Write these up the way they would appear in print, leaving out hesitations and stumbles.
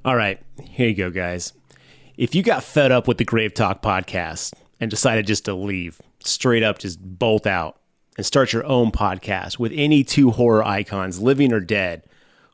All right, here you go, guys. If you got fed up with the GraveTalk podcast and decided just to leave, straight up just bolt out and start your own podcast with any two horror icons, living or dead,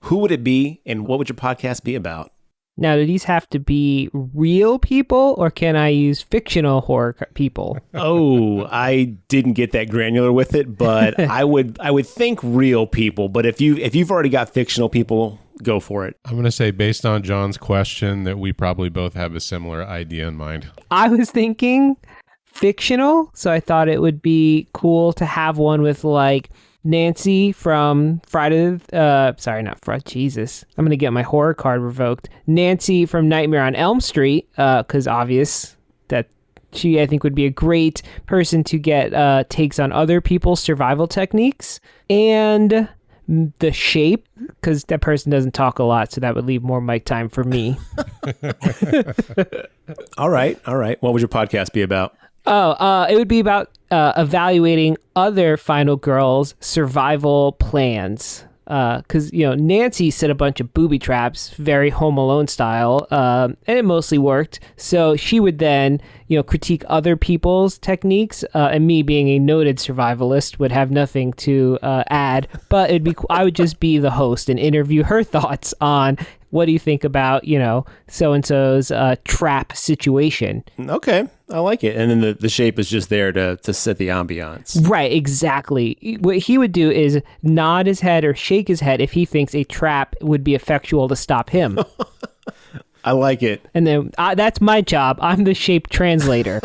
who would it be and what would your podcast be about? Now, do these have to be real people, or can I use fictional horror people? Oh, I didn't get that granular with it, but I would think real people. But if you've already got fictional people, go for it. I'm going to say, based on John's question, that we probably both have a similar idea in mind. I was thinking fictional, so I thought it would be cool to have one with like Nancy from Jesus. I'm going to get my horror card revoked. Nancy from Nightmare on Elm Street, because obvious that she, I think, would be a great person to get takes on other people's survival techniques. And The Shape, because that person doesn't talk a lot, so that would leave more mic time for me. All right. What would your podcast be about? It would be about evaluating other final girls' survival plans. Because, Nancy set a bunch of booby traps, very Home Alone style, and it mostly worked. So she would then, critique other people's techniques, and me being a noted survivalist would have nothing to add. But I would just be the host and interview her thoughts on what do you think about, so-and-so's trap situation. Okay, I like it. And then the Shape is just there to set the ambiance. Right, exactly. What he would do is nod his head or shake his head if he thinks a trap would be effectual to stop him. I like it. And then that's my job. I'm the Shape translator.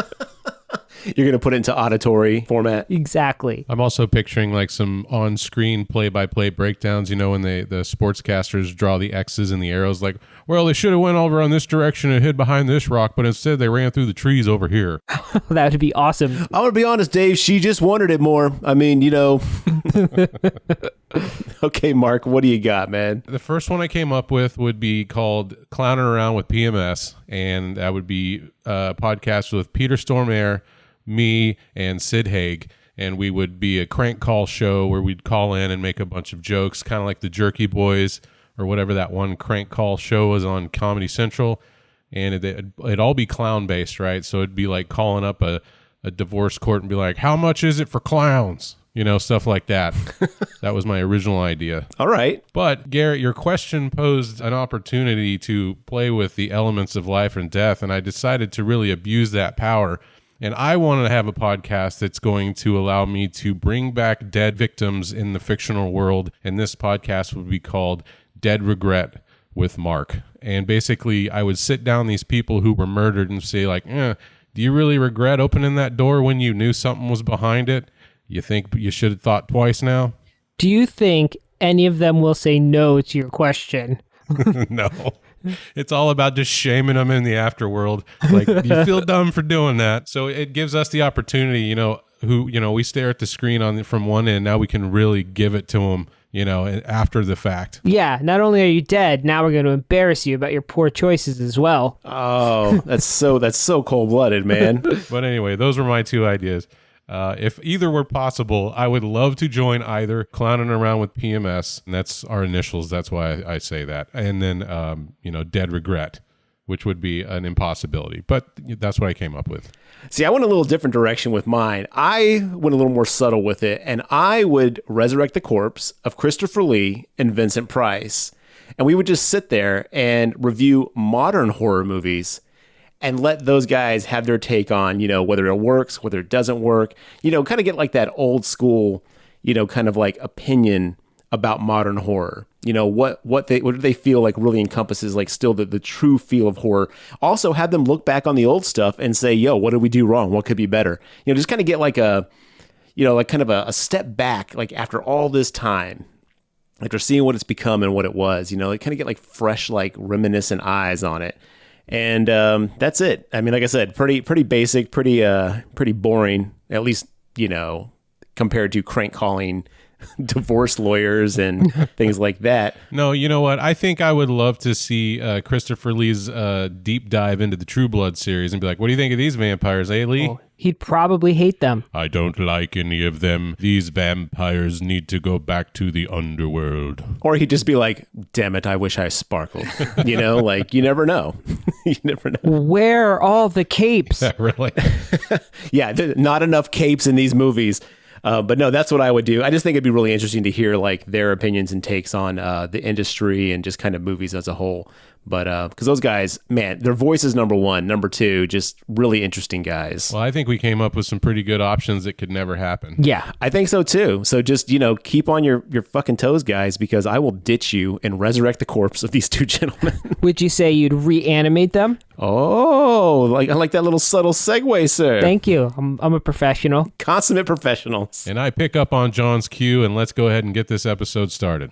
You're going to put it into auditory format? Exactly. I'm also picturing like some on-screen play-by-play breakdowns, when the sportscasters draw the X's and the arrows, like, well, they should have went over on this direction and hid behind this rock, but instead they ran through the trees over here. That would be awesome. I'm going to be honest, Dave, she just wanted it more. I mean, Okay, Mark, what do you got, man? The first one I came up with would be called Clowning Around with PMS, and that would be a podcast with Peter Stormare, me, and Sid Haig, and we would be a crank call show where we'd call in and make a bunch of jokes, kind of like the Jerky Boys or whatever that one crank call show was on Comedy Central, and it'd all be clown based, right? So it'd be like calling up a divorce court and be like, how much is it for clowns? Stuff like that. That was my original idea. All right. But Garrett, your question posed an opportunity to play with the elements of life and death, and I decided to really abuse that power. And I wanted to have a podcast that's going to allow me to bring back dead victims in the fictional world. And this podcast would be called Dead Regret with Mark. And basically, I would sit down these people who were murdered and say, like, do you really regret opening that door when you knew something was behind it? You think you should have thought twice now? Do you think any of them will say no to your question? No. It's all about just shaming them in the afterworld. Like, you feel dumb for doing that. So it gives us the opportunity, we stare at the screen from one end. Now we can really give it to them, after the fact. Yeah. Not only are you dead, now we're going to embarrass you about your poor choices as well. Oh, that's so cold-blooded, man. But anyway, those were my two ideas. If either were possible, I would love to join either. Clowning Around with PMS, and that's our initials. That's why I say that. And then, Dead Regret, which would be an impossibility. But that's what I came up with. See, I went a little different direction with mine. I went a little more subtle with it, and I would resurrect the corpse of Christopher Lee and Vincent Price. And we would just sit there and review modern horror movies and let those guys have their take on, whether it works, whether it doesn't work, kind of get like that old school, kind of like opinion about modern horror. What do they feel like really encompasses like still the true feel of horror. Also have them look back on the old stuff and say, what did we do wrong? What could be better? Just kind of get like a step back, like after all this time, after seeing what it's become and what it was, like kind of get like fresh, like reminiscent eyes on it. And that's it. I mean, like I said, pretty basic, pretty boring, at least, compared to crank calling divorce lawyers and things like that. No, you know what? I think I would love to see Christopher Lee's deep dive into the True Blood series and be like, what do you think of these vampires, eh, Lee? Oh, he'd probably hate them. I don't like any of them. These vampires need to go back to the underworld. Or he'd just be like, damn it, I wish I sparkled. You know, like, you never know. You never know. Where are all the capes? Really? Yeah, not enough capes in these movies. But no, that's what I would do. I just think it'd be really interesting to hear like their opinions and takes on the industry and just kind of movies as a whole. But because those guys, man, their voice is number one. Number two, just really interesting guys. Well, I think we came up with some pretty good options that could never happen. Yeah. I think so too. So just, keep on your fucking toes, guys, because I will ditch you and resurrect the corpse of these two gentlemen. Would you say you'd reanimate them? Oh, I like that little subtle segue, sir. Thank you. I'm a professional. Consummate professionals. And I pick up on John's cue, and let's go ahead and get this episode started.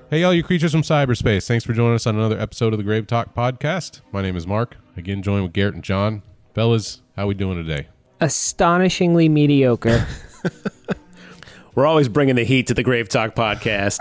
Hey, all you creatures from cyberspace. Thanks for joining us on another episode of the GraveTalk podcast. My name is Mark. Again, joined with Garrett and John. Fellas, how we doing today? Astonishingly mediocre. We're always bringing the heat to the GraveTalk podcast.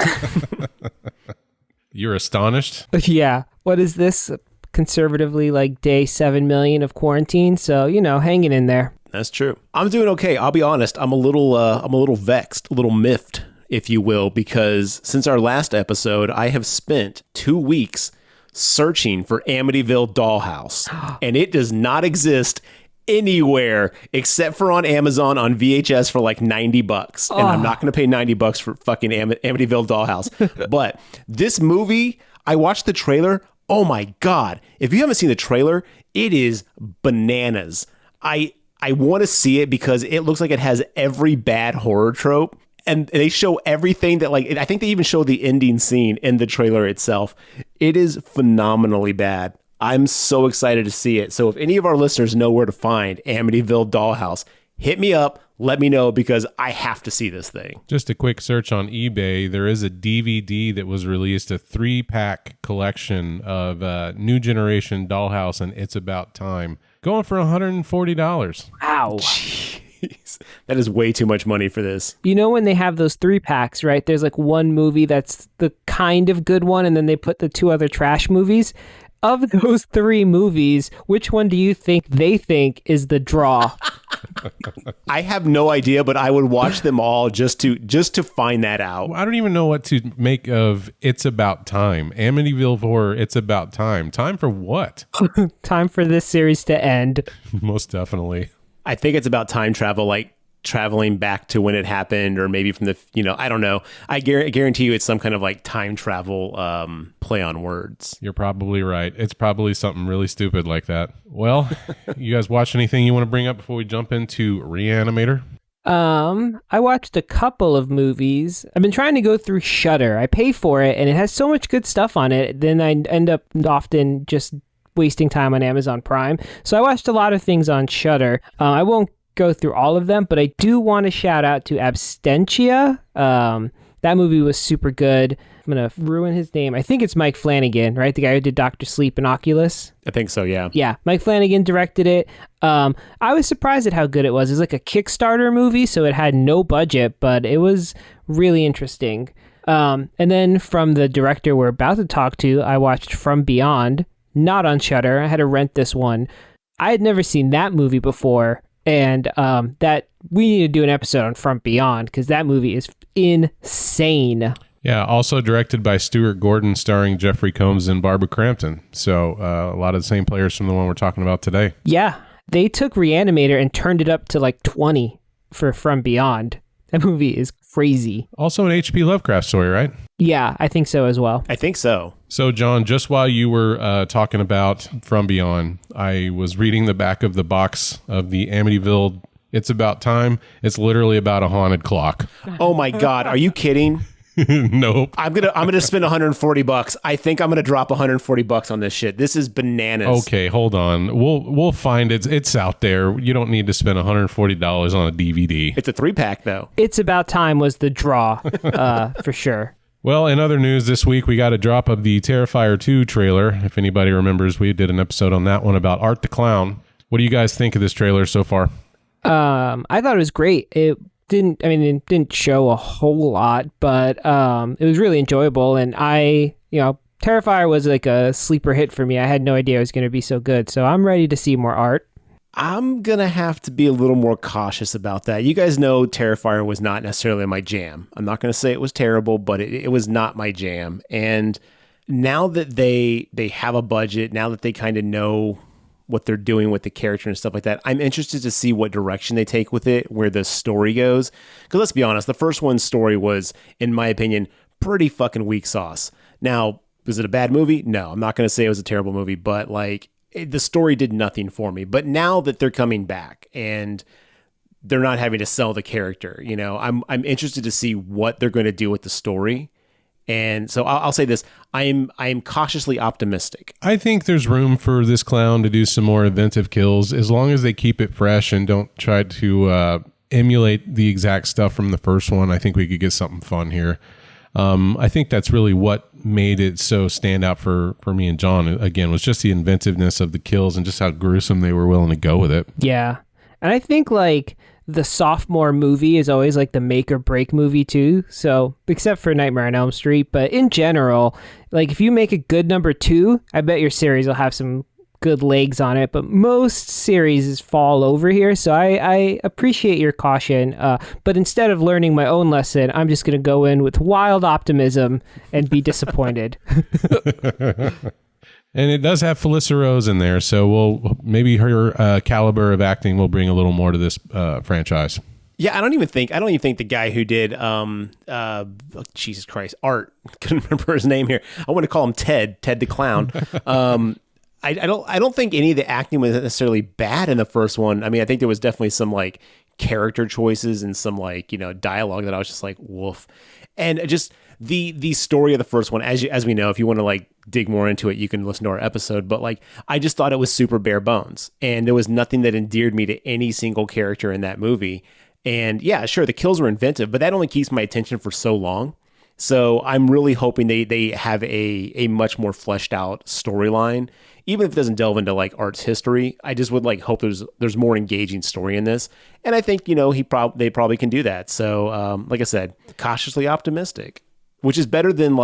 You're astonished? Yeah. What is this? Conservatively, like day 7 million of quarantine. So, hanging in there. That's true. I'm doing okay. I'll be honest. I'm a little vexed, a little miffed, if you will, because since our last episode, I have spent 2 weeks searching for Amityville Dollhouse, and it does not exist anywhere except for on Amazon on VHS for like $90. And I'm not going to pay $90 for fucking Amityville Dollhouse. But this movie, I watched the trailer. Oh my God. If you haven't seen the trailer, it is bananas. I want to see it because it looks like it has every bad horror trope. And they show everything that, like, I think they even show the ending scene in the trailer itself. It is phenomenally bad. I'm so excited to see it. So if any of our listeners know where to find Amityville Dollhouse, hit me up. Let me know because I have to see this thing. Just a quick search on eBay. There is a DVD that was released, a 3-pack collection of New Generation Dollhouse and It's About Time, going for $140. Wow. Jeez. That is way too much money for this. You know when they have those 3-packs, right? There's like one movie that's the kind of good one, and then they put the 2 other trash movies. Of those 3 movies, which one do you think they think is the draw? I have no idea, but I would watch them all just to find that out. I don't even know what to make of It's About Time. Amityville Horror, It's About Time. Time for what? Time for this series to end. Most definitely. I think it's about time travel, like traveling back to when it happened, or maybe from the, I don't know. I guarantee you it's some kind of like time travel play on words. You're probably right. It's probably something really stupid like that. Well, you guys watch anything you want to bring up before we jump into Re-Animator? I watched a couple of movies. I've been trying to go through Shudder. I pay for it, and it has so much good stuff on it. Then I end up often just wasting time on Amazon Prime. So I watched a lot of things on Shudder. I won't go through all of them, but I do want to shout out to Abstentia. That movie was super good. I'm going to ruin his name. I think it's Mike Flanagan, right? The guy who did Dr. Sleep and Oculus. I think so, yeah. Yeah, Mike Flanagan directed it. I was surprised at how good it was. It's like a Kickstarter movie, so it had no budget, but it was really interesting. And then from the director we're about to talk to, I watched From Beyond. Not on Shudder. I had to rent this one. I had never seen that movie before, and that we need to do an episode on From Beyond because that movie is insane. Yeah, also directed by Stuart Gordon, starring Jeffrey Combs and Barbara Crampton. So a lot of the same players from the one we're talking about today. Yeah, they took Re-Animator and turned it up to like 20 for From Beyond. That movie is crazy. Also an H.P. Lovecraft story, right? Yeah, I think so as well. I think so. So, John, just while you were talking about From Beyond, I was reading the back of the box of the Amityville It's About Time. It's literally about a haunted clock. Oh my God, are you kidding? Nope. I'm gonna spend $140. I think I'm gonna drop $140 on this shit. This is bananas. Okay, hold on. We'll find it. It's out there. You don't need to spend $140 on a DVD. It's a 3-pack though. It's About Time was the draw, for sure. Well, in other news this week, we got a drop of the Terrifier 2 trailer. If anybody remembers, we did an episode on that one about Art the Clown. What do you guys think of this trailer so far? I thought it was great. It didn't show a whole lot, but it was really enjoyable. And Terrifier was like a sleeper hit for me. I had no idea it was going to be so good. So I'm ready to see more Art. I'm going to have to be a little more cautious about that. You guys know Terrifier was not necessarily my jam. I'm not going to say it was terrible, but it was not my jam. And now that they have a budget, now that they kind of know what they're doing with the character and stuff like that, I'm interested to see what direction they take with it, where the story goes. Because let's be honest, the first one's story was, in my opinion, pretty fucking weak sauce. Now, was it a bad movie? No, I'm not going to say it was a terrible movie, but the story did nothing for me. But now that they're coming back and they're not having to sell the character, I'm interested to see what they're going to do with the story. And so I'll say this: I am cautiously optimistic. I think there's room for this clown to do some more inventive kills, as long as they keep it fresh and don't try to emulate the exact stuff from the first one. I think we could get something fun here. I think that's really what made it so stand out for me and John, again, was just the inventiveness of the kills and just how gruesome they were willing to go with it. Yeah. And I think the sophomore movie is always the make or break movie too. So except for Nightmare on Elm Street, but in general, if you make a good number 2, I bet your series will have some good legs on it, but most series fall over here. So I appreciate your caution, but instead of learning my own lesson, I'm just going to go in with wild optimism and be disappointed. And it does have Felissa Rose in there, so maybe her caliber of acting will bring a little more to this franchise. Yeah, I don't even think the guy who did Jesus Christ, Art, couldn't remember his name here. I want to call him Ted the Clown. I don't think any of the acting was necessarily bad in the first one. I mean, I think there was definitely some character choices and some dialogue that I was just woof. And just the story of the first one, as we know, if you want to dig more into it, you can listen to our episode. But I just thought it was super bare bones, and there was nothing that endeared me to any single character in that movie. And yeah, sure, the kills were inventive, but that only keeps my attention for so long. So I'm really hoping they have a much more fleshed out storyline, even if it doesn't delve into Art's history. I just would hope there's more engaging story in this, and I think they probably can do that. So like I said, cautiously optimistic, which is better than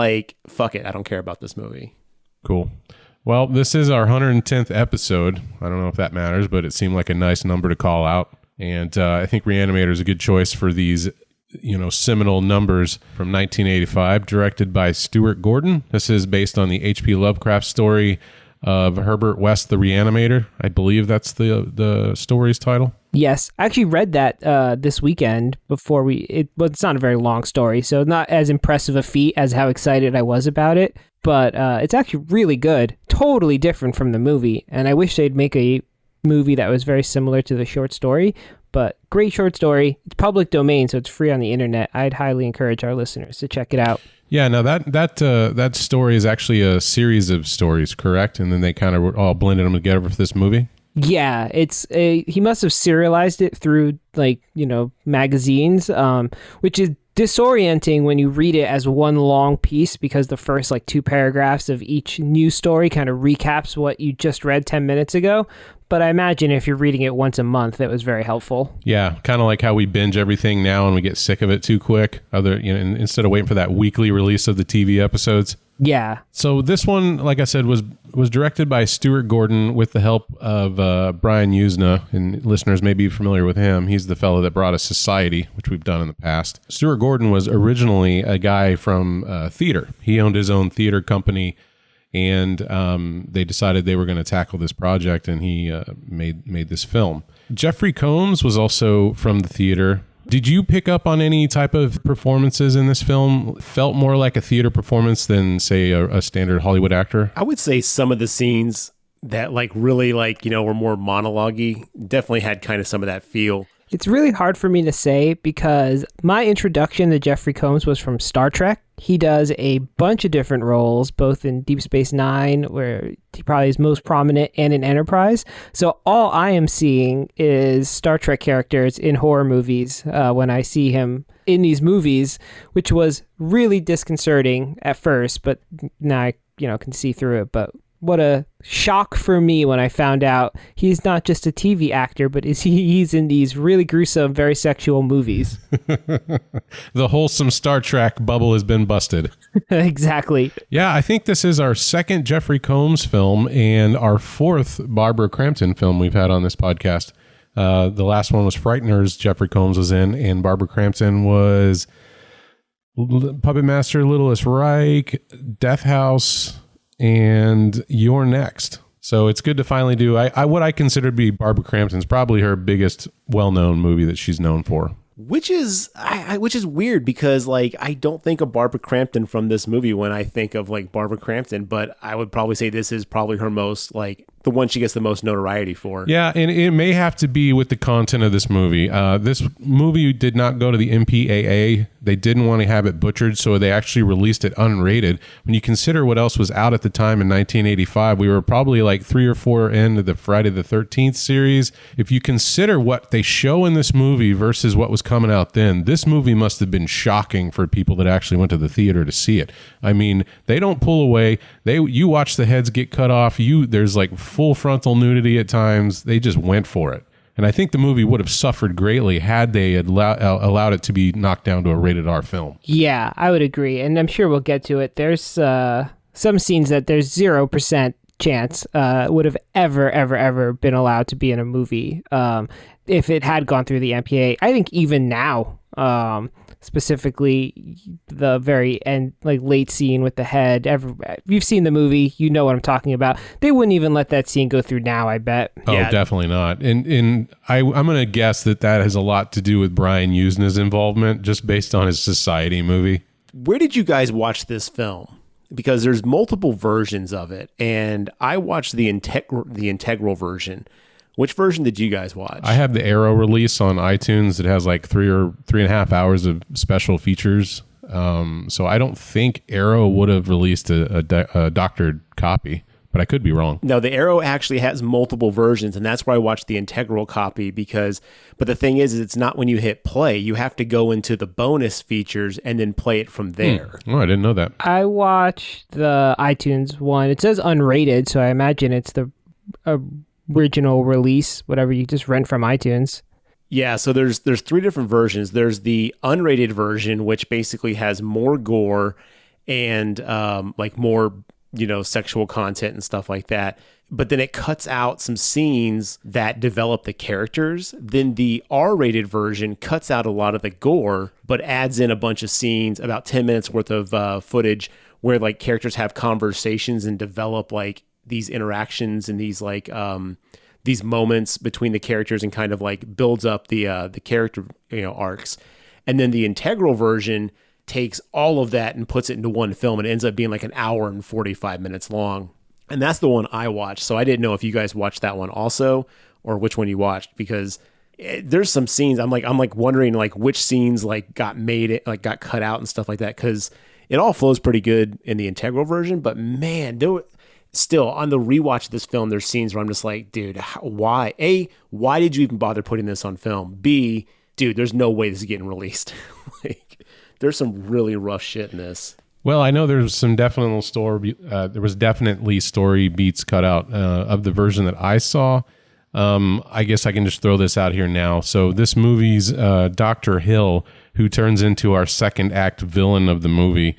fuck it, I don't care about this movie. Cool. Well, this is our 110th episode. I don't know if that matters, but it seemed like a nice number to call out, and I think Re-Animator is a good choice for these seminal numbers from 1985, directed by Stuart Gordon. This is based on the H.P. Lovecraft story of Herbert West, the Re-Animator. I believe that's the story's title. Yes, I actually read that this weekend before it's not a very long story, so not as impressive a feat as how excited I was about it, but it's actually really good, totally different from the movie, and I wish they'd make a movie that was very similar to the short story. But great short story. It's public domain, so it's free on the internet. I'd highly encourage our listeners to check it out. Yeah, now that story is actually a series of stories, correct? And then they kind of all blended them together for this movie? Yeah, he must have serialized it through magazines, which is disorienting when you read it as one long piece, because the first 2 paragraphs of each news story kind of recaps what you just read 10 minutes ago. But I imagine if you're reading it once a month, that was very helpful. Yeah, kind of like how we binge everything now and we get sick of it too quick. Instead of waiting for that weekly release of the TV episodes. Yeah. So this one, like I said, was directed by Stuart Gordon with the help of Brian Usna, and listeners may be familiar with him. He's the fellow that brought us Society, which we've done in the past. Stuart Gordon was originally a guy from theater. He owned his own theater company, and they decided they were going to tackle this project, and he made this film. Jeffrey Combs was also from the theater. Did you pick up on any type of performances in this film? Felt more like a theater performance than, say, a standard Hollywood actor? I would say some of the scenes that really were more monologue-y definitely had kind of some of that feel. It's really hard for me to say because my introduction to Jeffrey Combs was from Star Trek. He does a bunch of different roles, both in Deep Space Nine, where he probably is most prominent, and in Enterprise. So all I am seeing is Star Trek characters in horror movies when I see him in these movies, which was really disconcerting at first, but now I can see through it. But what a shock for me when I found out he's not just a TV actor, but he's in these really gruesome, very sexual movies. The wholesome Star Trek bubble has been busted. Exactly. Yeah, I think this is our second Jeffrey Combs film and our fourth Barbara Crampton film we've had on this podcast. The last one was Frighteners, Jeffrey Combs was in, and Barbara Crampton was Puppet Master, Littlest Reich, Death House, and You're Next. So it's good to finally do what I consider to be Barbara Crampton's probably her biggest well-known movie that she's known for. Which is weird because like I don't think of Barbara Crampton from this movie when I think of like Barbara Crampton, but I would probably say this is probably her most like the one she gets the most notoriety for. Yeah, and it may have to be with the content of this movie. This movie did not go to the MPAA. They didn't want to have it butchered, so they actually released it unrated. When you consider what else was out at the time in 1985, we were probably like 3 or 4 into the Friday the 13th series. If you consider what they show in this movie versus what was coming out then, this movie must have been shocking for people that actually went to the theater to see it. I mean, they don't pull away. You watch the heads get cut off. There's like full frontal nudity at times. They just went for it. And I think the movie would have suffered greatly had they allowed it to be knocked down to a rated R film. Yeah, I would agree. And I'm sure we'll get to it. There's some scenes that there's 0% chance would have ever been allowed to be in a movie if it had gone through the MPA. I think even now, specifically the very end, like late scene with the head. You've seen the movie, you know what I'm talking about. They wouldn't even let that scene go through now, I bet. Oh, yeah. Definitely not. And I'm going to guess that has a lot to do with Brian Usna's involvement, just based on his Society movie. Where did you guys watch this film? Because there's multiple versions of it, and I watched the integral version. Which version did you guys watch? I have the Arrow release on iTunes. It has like 3 or 3.5 hours of special features. So I don't think Arrow would have released a doctored copy, but I could be wrong. No, the Arrow actually has multiple versions, and that's why I watched the integral copy but the thing is it's not when you hit play. You have to go into the bonus features and then play it from there. Oh, I didn't know that. I watched the iTunes one. It says unrated, so I imagine it's the original release, whatever you just rent from iTunes. Yeah, so there's 3 different versions. There's the unrated version, which basically has more gore and like more, sexual content and stuff like that. But then it cuts out some scenes that develop the characters. Then the R-rated version cuts out a lot of the gore, but adds in a bunch of scenes, about 10 minutes worth of footage where like characters have conversations and develop like these interactions and these like these moments between the characters and kind of like builds up the character arcs. And then the integral version takes all of that and puts it into one film, and it ends up being like an hour and 45 minutes long. And that's the one I watched. So I didn't know if you guys watched that one also, or which one you watched, because there's some scenes I'm like wondering like which scenes like got cut out and stuff like that, because it all flows pretty good in the integral version. But man, still on the rewatch of this film, there's scenes where I'm just like, dude, why did you even bother putting this on film? B, dude, there's no way this is getting released. Like, there's some really rough shit in this. Well, I know there's some definitely story beats cut out of the version that I saw. I guess I can just throw this out here now. So this movie's Dr. Hill, who turns into our second act villain of the movie,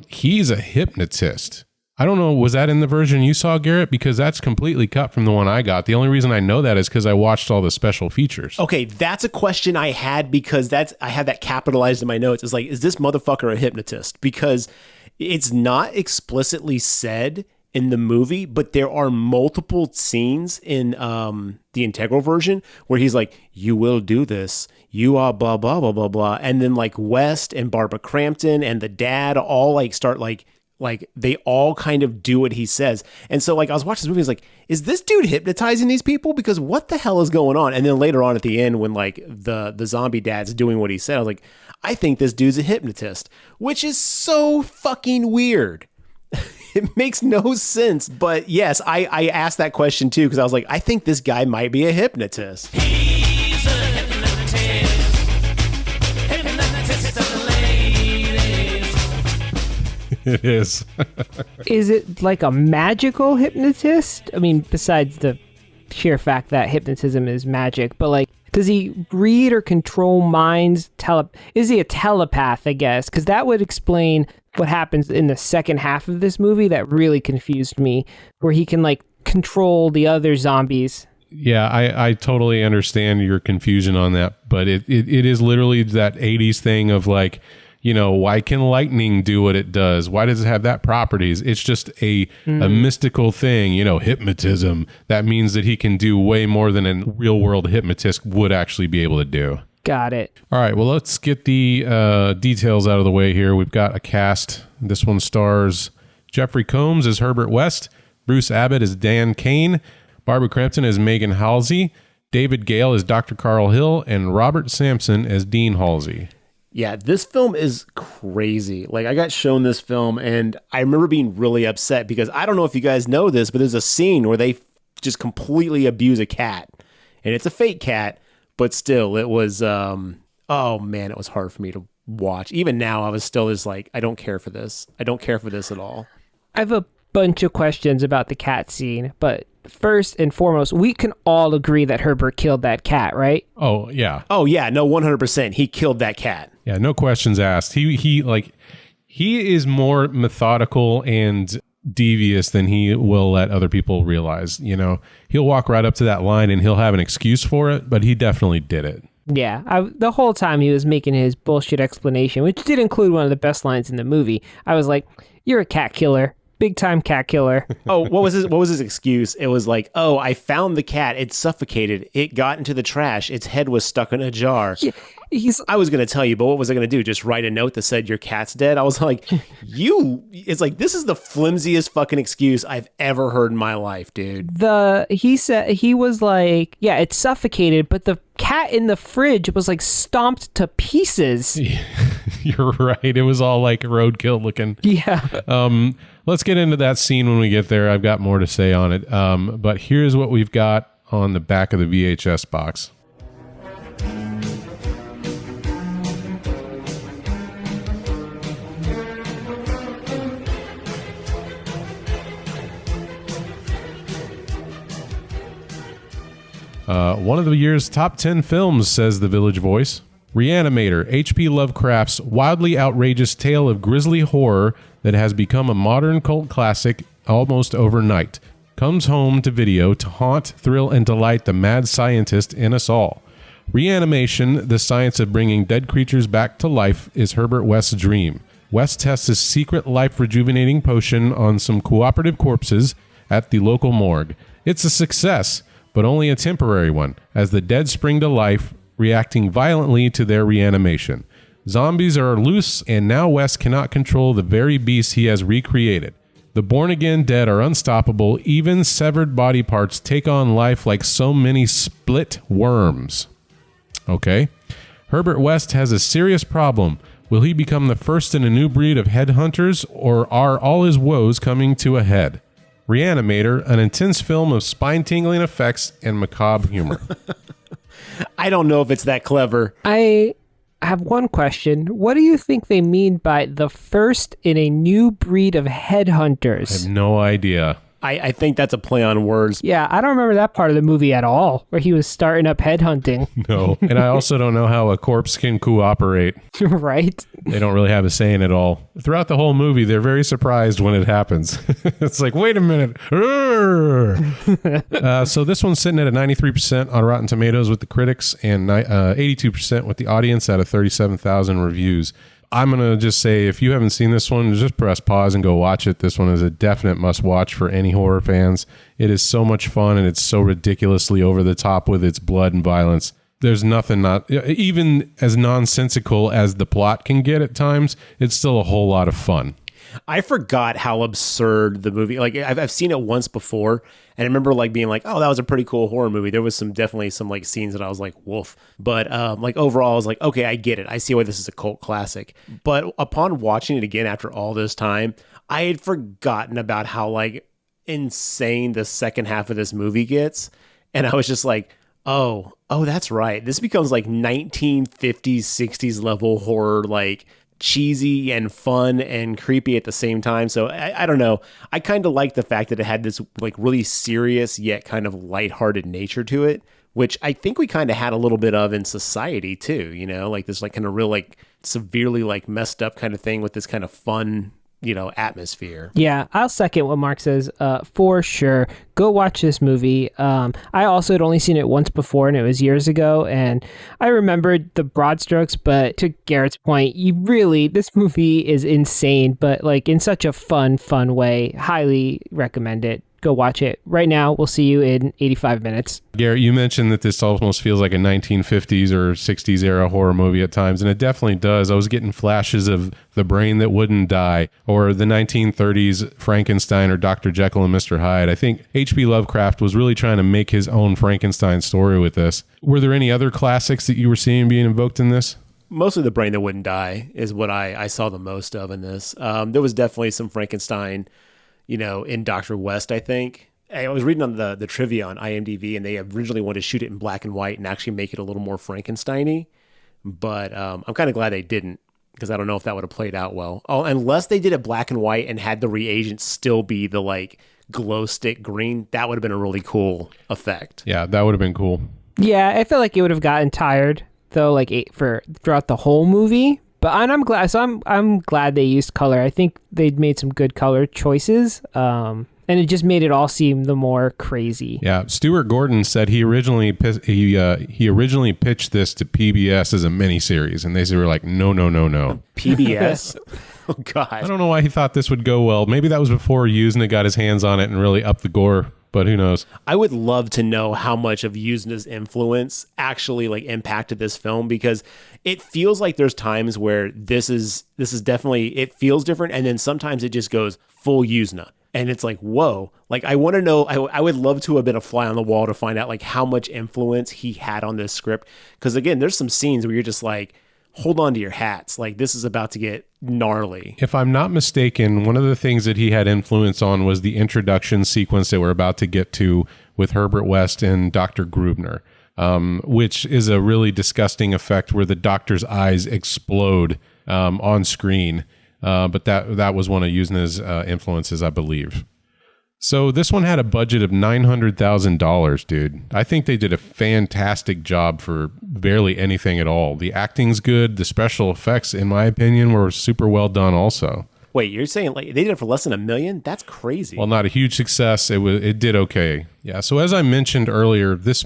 he's a hypnotist. I don't know, was that in the version you saw, Garrett? Because that's completely cut from the one I got. The only reason I know that is because I watched all the special features. Okay, that's a question I had, because I have that capitalized in my notes. It's like, is this motherfucker a hypnotist? Because it's not explicitly said in the movie, but there are multiple scenes in the integral version where he's like, you will do this. You are blah, blah, blah, blah, blah. And then like West and Barbara Crampton and the dad all like start like like they all kind of do what he says. And so like I was watching this movie, I was like, is this dude hypnotizing these people? Because what the hell is going on? And then later on at the end, when like the zombie dad's doing what he said, I was like, I think this dude's a hypnotist, which is so fucking weird. It makes no sense. But yes, I asked that question too, because I was like, I think this guy might be a hypnotist. He's a hypnotist. Hypnotist of the ladies. It is. Is it like a magical hypnotist? I mean, besides the sheer fact that hypnotism is magic, but like, does he read or control minds? Is he a telepath, I guess? Because that would explain what happens in the second half of this movie that really confused me, where he can like control the other zombies. Yeah, I totally understand your confusion on that, but it is literally that 80s thing of like, you know, why can lightning do what it does? Why does it have that properties? It's just a mystical thing, you know, hypnotism. That means that he can do way more than a real world hypnotist would actually be able to do. Got it. All right, well, let's get the details out of the way here. We've got a cast. This one stars Jeffrey Combs as Herbert West, Bruce Abbott as Dan Kane, Barbara Crampton as Megan Halsey, David Gale as Dr. Carl Hill, and Robert Sampson as Dean Halsey. Yeah, this film is crazy. Like, I got shown this film, and I remember being really upset because I don't know if you guys know this, but there's a scene where they just completely abuse a cat. And it's a fake cat, but still, it was, oh man, it was hard for me to watch. Even now, I was still just like, I don't care for this. I don't care for this at all. I have a bunch of questions about the cat scene, but first and foremost, we can all agree that Herbert killed that cat, right? Oh, yeah. Oh, yeah, no, 100%. He killed that cat. Yeah, no questions asked. He is more methodical and devious than he will let other people realize. You know, he'll walk right up to that line and he'll have an excuse for it, but he definitely did it. Yeah, the whole time he was making his bullshit explanation, which did include one of the best lines in the movie. I was like, "You're a cat killer, big time cat killer." Oh, what was his excuse? It was like, "Oh, I found the cat. It suffocated. It got into the trash. Its head was stuck in a jar." Yeah, I was going to tell you, but what was I going to do? Just write a note that said your cat's dead? I was like, it's like, this is the flimsiest fucking excuse I've ever heard in my life, dude. He said, he was like, yeah, it suffocated, but the cat in the fridge was like stomped to pieces. You're right. It was all like roadkill looking. Yeah. Let's get into that scene when we get there. I've got more to say on it. But here's what we've got on the back of the VHS box. One of the year's top 10 films, says the Village Voice. Re-Animator, H.P. Lovecraft's wildly outrageous tale of grisly horror that has become a modern cult classic almost overnight, comes home to video to haunt, thrill, and delight the mad scientist in us all. Reanimation, the science of bringing dead creatures back to life, is Herbert West's dream. West tests his secret life-rejuvenating potion on some cooperative corpses at the local morgue. It's a success, but only a temporary one, as the dead spring to life, reacting violently to their reanimation. Zombies are loose, and now West cannot control the very beasts he has recreated. The born-again dead are unstoppable. Even severed body parts take on life like so many split worms. Okay. Herbert West has a serious problem. Will he become the first in a new breed of headhunters, or are all his woes coming to a head? Re-Animator, an intense film of spine-tingling effects and macabre humor. I don't know if it's that clever. I have one question. What do you think they mean by the first in a new breed of headhunters? I have no idea. I think that's a play on words. Yeah, I don't remember that part of the movie at all, where he was starting up headhunting. No. And I also don't know how a corpse can cooperate. Right? They don't really have a say in it all. Throughout the whole movie, they're very surprised when it happens. It's like, wait a minute. So this one's sitting at a 93% on Rotten Tomatoes with the critics and 82% with the audience out of 37,000 reviews. I'm going to just say, if you haven't seen this one, just press pause and go watch it. This one is a definite must-watch for any horror fans. It is so much fun, and it's so ridiculously over the top with its blood and violence. There's nothing not... Even as nonsensical as the plot can get at times, it's still a whole lot of fun. I forgot how absurd the movie. Like I've seen it once before, and I remember like being like, "Oh, that was a pretty cool horror movie." There was definitely some like scenes that I was like, "Woof." But like overall, I was like, "Okay, I get it. I see why this is a cult classic." But upon watching it again after all this time, I had forgotten about how like insane the second half of this movie gets, and I was just like, "Oh, that's right. This becomes like 1950s, 60s level horror, like." Cheesy and fun and creepy at the same time. So I don't know. I kind of like the fact that it had this like really serious yet kind of lighthearted nature to it, which I think we kind of had a little bit of in society too, you know, like this like kind of real like severely like messed up kind of thing with this kind of fun, you know, atmosphere. Yeah, I'll second what Mark says for sure. Go watch this movie. I also had only seen it once before, and it was years ago, and I remembered the broad strokes, but to Garrett's point, this movie is insane, but like in such a fun way. Highly recommend it. Go watch it right now. We'll see you in 85 minutes. Garrett, you mentioned that this almost feels like a 1950s or 60s era horror movie at times, and it definitely does. I was getting flashes of The Brain That Wouldn't Die or the 1930s Frankenstein or Dr. Jekyll and Mr. Hyde. I think H.P. Lovecraft was really trying to make his own Frankenstein story with this. Were there any other classics that you were seeing being invoked in this? Mostly The Brain That Wouldn't Die is what I saw the most of in this. There was definitely some Frankenstein, you know, in Dr. West, I think. I was reading on the trivia on IMDb, and they originally wanted to shoot it in black and white and actually make it a little more Frankenstein-y. But I'm kind of glad they didn't, because I don't know if that would have played out well. Oh, unless they did it black and white and had the reagent still be the like glow stick green, that would have been a really cool effect. Yeah, that would have been cool. Yeah, I feel like it would have gotten tired though, like for throughout the whole movie. But I'm glad. So I'm glad they used color. I think they made some good color choices, and it just made it all seem the more crazy. Yeah, Stuart Gordon said he originally pitched this to PBS as a miniseries, and they were like, no. PBS. Oh God. I don't know why he thought this would go well. Maybe that was before Usna got his hands on it and really upped the gore. But who knows? I would love to know how much of Usna's influence actually like impacted this film, because it feels like there's times where this is definitely, it feels different, and then sometimes it just goes full Usna. And it's like, whoa, like I want to know, I would love to have been a fly on the wall to find out like how much influence he had on this script. Because again, there's some scenes where you're just like, hold on to your hats. Like this is about to get gnarly. If I'm not mistaken, one of the things that he had influence on was the introduction sequence that we're about to get to with Herbert West and Dr. Grubner, which is a really disgusting effect where the doctor's eyes explode on screen. But that was one of Usna's influences, I believe. So this one had a budget of $900,000, dude. I think they did a fantastic job for barely anything at all. The acting's good. The special effects, in my opinion, were super well done also. Wait, you're saying like they did it for less than $1 million? That's crazy. Well, not a huge success. It did okay. Yeah. So as I mentioned earlier, this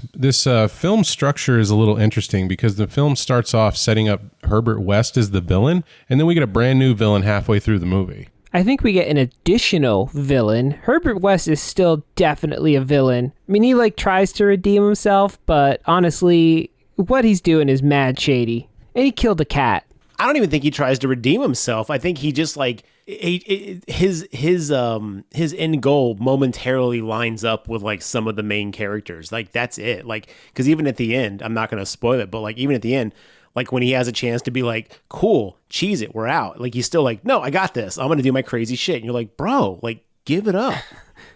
film structure is a little interesting because the film starts off setting up Herbert West as the villain, and then we get a brand new villain halfway through the movie. I think we get an additional villain. Herbert West is still definitely a villain. I mean, he like tries to redeem himself, but honestly, what he's doing is mad shady. And he killed a cat. I don't even think he tries to redeem himself. I think he just like his end goal momentarily lines up with like some of the main characters. Like that's it. Like because even at the end, I'm not going to spoil it, but like even at the end, like when he has a chance to be like, cool, cheese it, we're out. Like he's still like, no, I got this. I'm going to do my crazy shit. And you're like, bro, like give it up.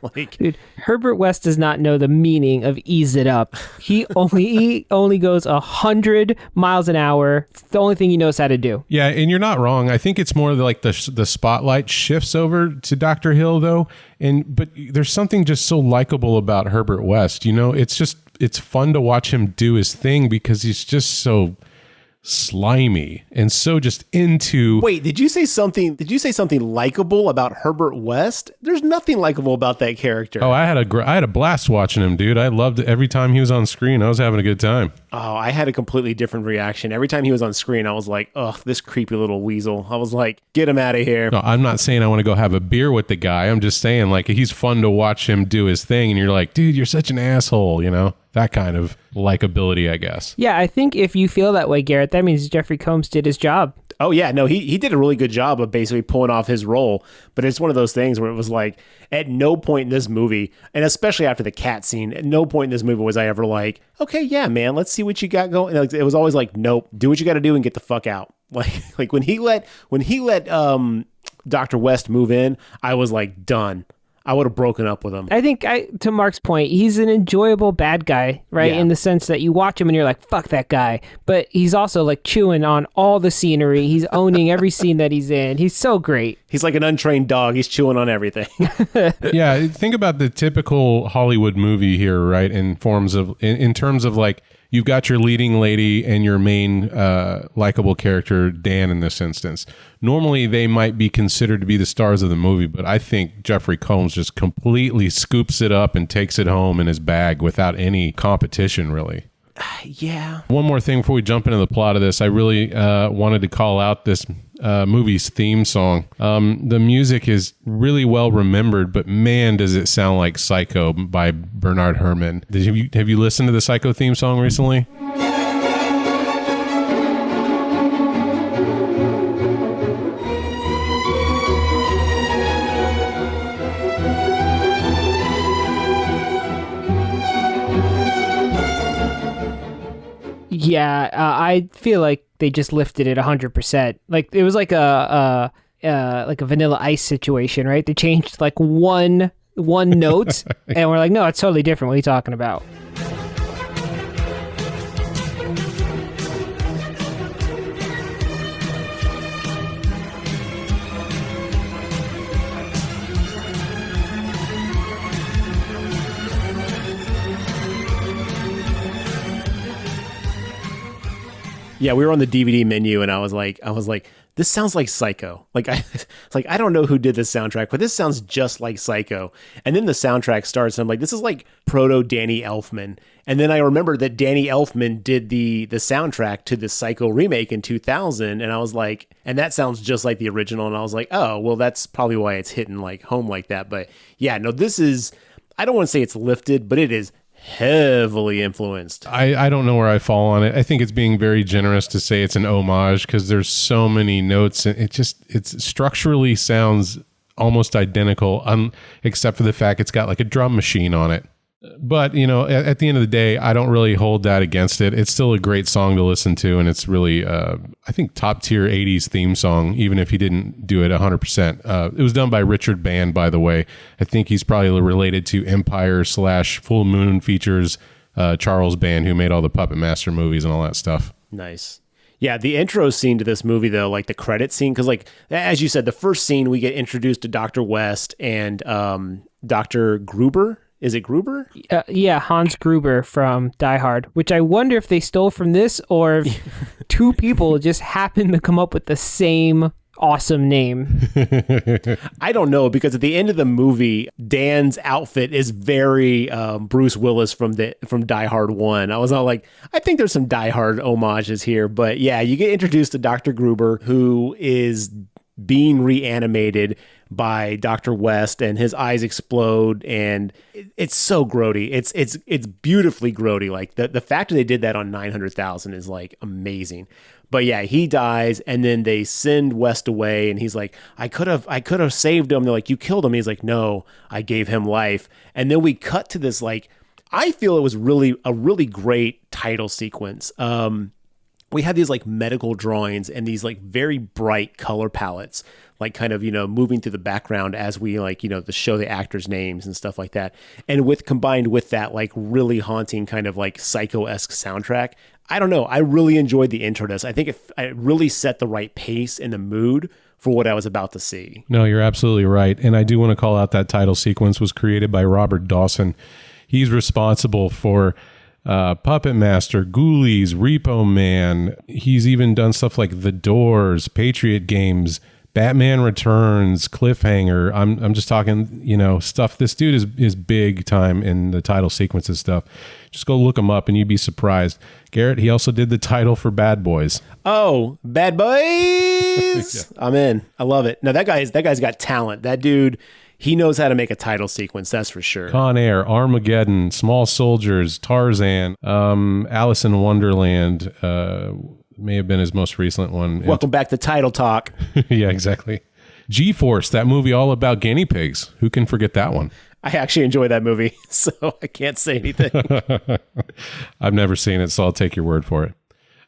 Like, dude, Herbert West does not know the meaning of ease it up. He only goes 100 miles an hour. It's the only thing he knows how to do. Yeah, and you're not wrong. I think it's more like the spotlight shifts over to Dr. Hill though, but there's something just so likable about Herbert West. You know, it's fun to watch him do his thing because he's just so slimy and so just into. Wait, did you say something likable about Herbert West? There's nothing likable about that character. Oh, I had a blast watching him, dude. I loved it. Every time he was on screen, I was having a good time. Oh, I had a completely different reaction. Every time he was on screen, I was like, ugh, this creepy little weasel. I was like, get him out of here. No, I'm not saying I want to go have a beer with the guy. I'm just saying like he's fun to watch him do his thing, and you're like, dude, you're such an asshole, you know? That kind of likability, I guess. Yeah, I think if you feel that way, Garrett, that means Jeffrey Combs did his job. Oh yeah, no, he did a really good job of basically pulling off his role, but it's one of those things where it was like, at no point in this movie, and especially after the cat scene, at no point in this movie was I ever like, okay, yeah, man, let's see what you got going. Like, it was always like, nope, do what you got to do and get the fuck out. Like when he let Dr. West move in, I was like, done. I would have broken up with him. I think, to Mark's point, he's an enjoyable bad guy, right? Yeah. In the sense that you watch him and you're like, fuck that guy. But he's also like chewing on all the scenery. He's owning every scene that he's in. He's so great. He's like an untrained dog. He's chewing on everything. Yeah, think about the typical Hollywood movie here, right? In terms of like, you've got your leading lady and your main likable character, Dan, in this instance. Normally, they might be considered to be the stars of the movie, but I think Jeffrey Combs just completely scoops it up and takes it home in his bag without any competition, really. Yeah. One more thing before we jump into the plot of this, I really wanted to call out this movie's theme song. The music is really well remembered, but man, does it sound like Psycho by Bernard Herrmann. Have you listened to the Psycho theme song recently? Yeah, I feel like they just lifted it 100%. Like it was like a Vanilla Ice situation, right? They changed like one note, and we're like, no, it's totally different. What are you talking about? Yeah, we were on the DVD menu, and I was like, this sounds like Psycho. Like I don't know who did this soundtrack, but this sounds just like Psycho. And then the soundtrack starts, and I'm like, this is like proto Danny Elfman. And then I remember that Danny Elfman did the soundtrack to the Psycho remake in 2000, and I was like, and that sounds just like the original. And I was like, oh, well, that's probably why it's hitting like home like that. But yeah, no, this is, I don't want to say it's lifted, but it is heavily influenced. I don't know where I fall on it. I think it's being very generous to say it's an homage because there's so many notes, and it structurally sounds almost identical, except for the fact it's got like a drum machine on it. But, you know, at the end of the day, I don't really hold that against it. It's still a great song to listen to, and it's really, I think, top tier 80s theme song, even if he didn't do it 100%. It was done by Richard Band, by the way. I think he's probably related to Empire / Full Moon Features Charles Band, who made all the Puppet Master movies and all that stuff. Nice. Yeah, the intro scene to this movie, though, like the credit scene, because like, as you said, the first scene, we get introduced to Dr. West and Dr. Gruber. Is it Gruber? Yeah, Hans Gruber from Die Hard, which I wonder if they stole from this or if two people just happened to come up with the same awesome name. I don't know, because at the end of the movie, Dan's outfit is very Bruce Willis from Die Hard 1. I was all like, I think there's some Die Hard homages here. But yeah, you get introduced to Dr. Gruber, who is being reanimated by Dr. West, and his eyes explode, and it's so grody. It's beautifully grody. Like the fact that they did that on 900,000 is like amazing. But yeah, he dies, and then they send West away, and he's like, I could have saved him. They're like, you killed him. He's like, no, I gave him life. And then we cut to this, like, I feel it was really a really great title sequence. We had these like medical drawings and these like very bright color palettes, like kind of, you know, moving through the background as we like, you know, to show the actors' names and stuff like that. And combined with that like really haunting kind of like Psycho-esque soundtrack, I don't know. I really enjoyed the intro to this. I think it really set the right pace and the mood for what I was about to see. No, you're absolutely right. And I do want to call out that title sequence was created by Robert Dawson. He's responsible for Puppet Master, Ghoulies, Repo Man. He's even done stuff like The Doors, Patriot Games, Batman Returns, Cliffhanger. I'm just talking, you know, stuff. This dude is big time in the title sequences stuff. Just go look him up and you'd be surprised. Garrett, he also did the title for Bad Boys. Oh, Bad Boys! Yeah. I'm in. I love it. No, that guy's got talent. That dude, he knows how to make a title sequence, that's for sure. Con Air, Armageddon, Small Soldiers, Tarzan, Alice in Wonderland, May have been his most recent one. Welcome back to Title Talk. Yeah, exactly. G-Force, that movie all about guinea pigs. Who can forget that one? I actually enjoy that movie, so I can't say anything. I've never seen it, so I'll take your word for it.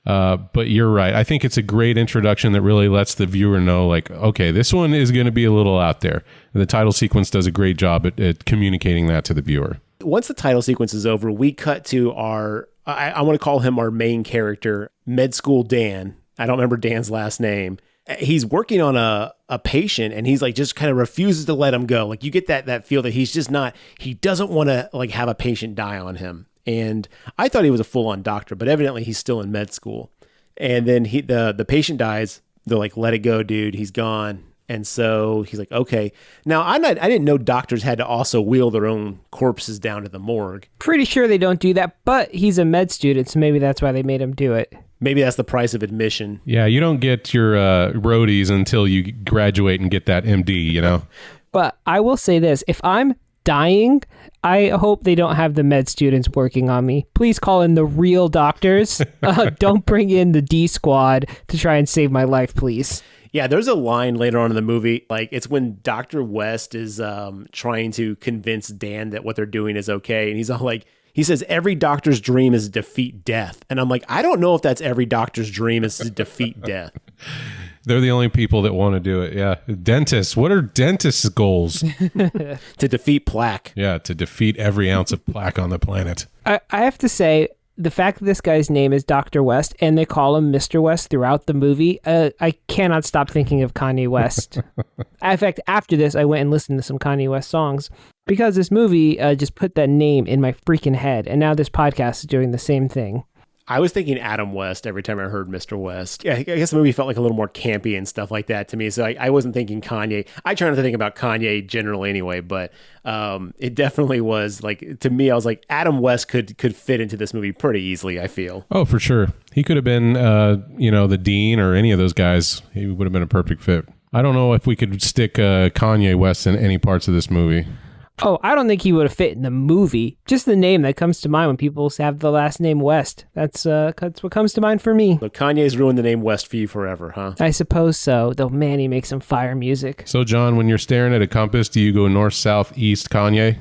But you're right. I think it's a great introduction that really lets the viewer know, like, okay, this one is going to be a little out there. And the title sequence does a great job at communicating that to the viewer. Once the title sequence is over, we cut to our, I want to call him our main character, Med School Dan. I don't remember Dan's last name. He's working on a patient, and he's like just kind of refuses to let him go. Like you get that feel that he's just not, he doesn't want to like have a patient die on him. And I thought he was a full-on doctor, but evidently he's still in med school. And then the patient dies. They're like, let it go, dude. He's gone. And so he's like, okay. Now I didn't know doctors had to also wheel their own corpses down to the morgue. Pretty sure they don't do that, but he's a med student, so maybe that's why they made him do it. Maybe that's the price of admission. Yeah, you don't get your roadies until you graduate and get that MD, you know? But I will say this, if I'm dying, I hope they don't have the med students working on me. Please call in the real doctors. Don't bring in the D squad to try and save my life, please. Yeah, there's a line later on in the movie, like it's when Dr. West is trying to convince Dan that what they're doing is okay. And he's all like, he says, every doctor's dream is to defeat death. And I'm like, I don't know if that's every doctor's dream is to defeat death. They're the only people that want to do it. Yeah. Dentists. What are dentists' goals? To defeat plaque. Yeah, to defeat every ounce of plaque on the planet. I have to say, the fact that this guy's name is Dr. West and they call him Mr. West throughout the movie, I cannot stop thinking of Kanye West. In fact, after this, I went and listened to some Kanye West songs because this movie just put that name in my freaking head. And now this podcast is doing the same thing. I was thinking Adam West every time I heard Mr. West. Yeah, I guess the movie felt like a little more campy and stuff like that to me. So I wasn't thinking Kanye. I try not to think about Kanye generally anyway, but it definitely was like, to me, I was like, Adam West could fit into this movie pretty easily, I feel. Oh, for sure. He could have been, the dean or any of those guys. He would have been a perfect fit. I don't know if we could stick Kanye West in any parts of this movie. Oh, I don't think he would have fit in the movie. Just the name that comes to mind when people have the last name West. That's what comes to mind for me. So Kanye's ruined the name West for you forever, huh? I suppose so, though man, he makes some fire music. So, John, when you're staring at a compass, do you go north, south, east, Kanye?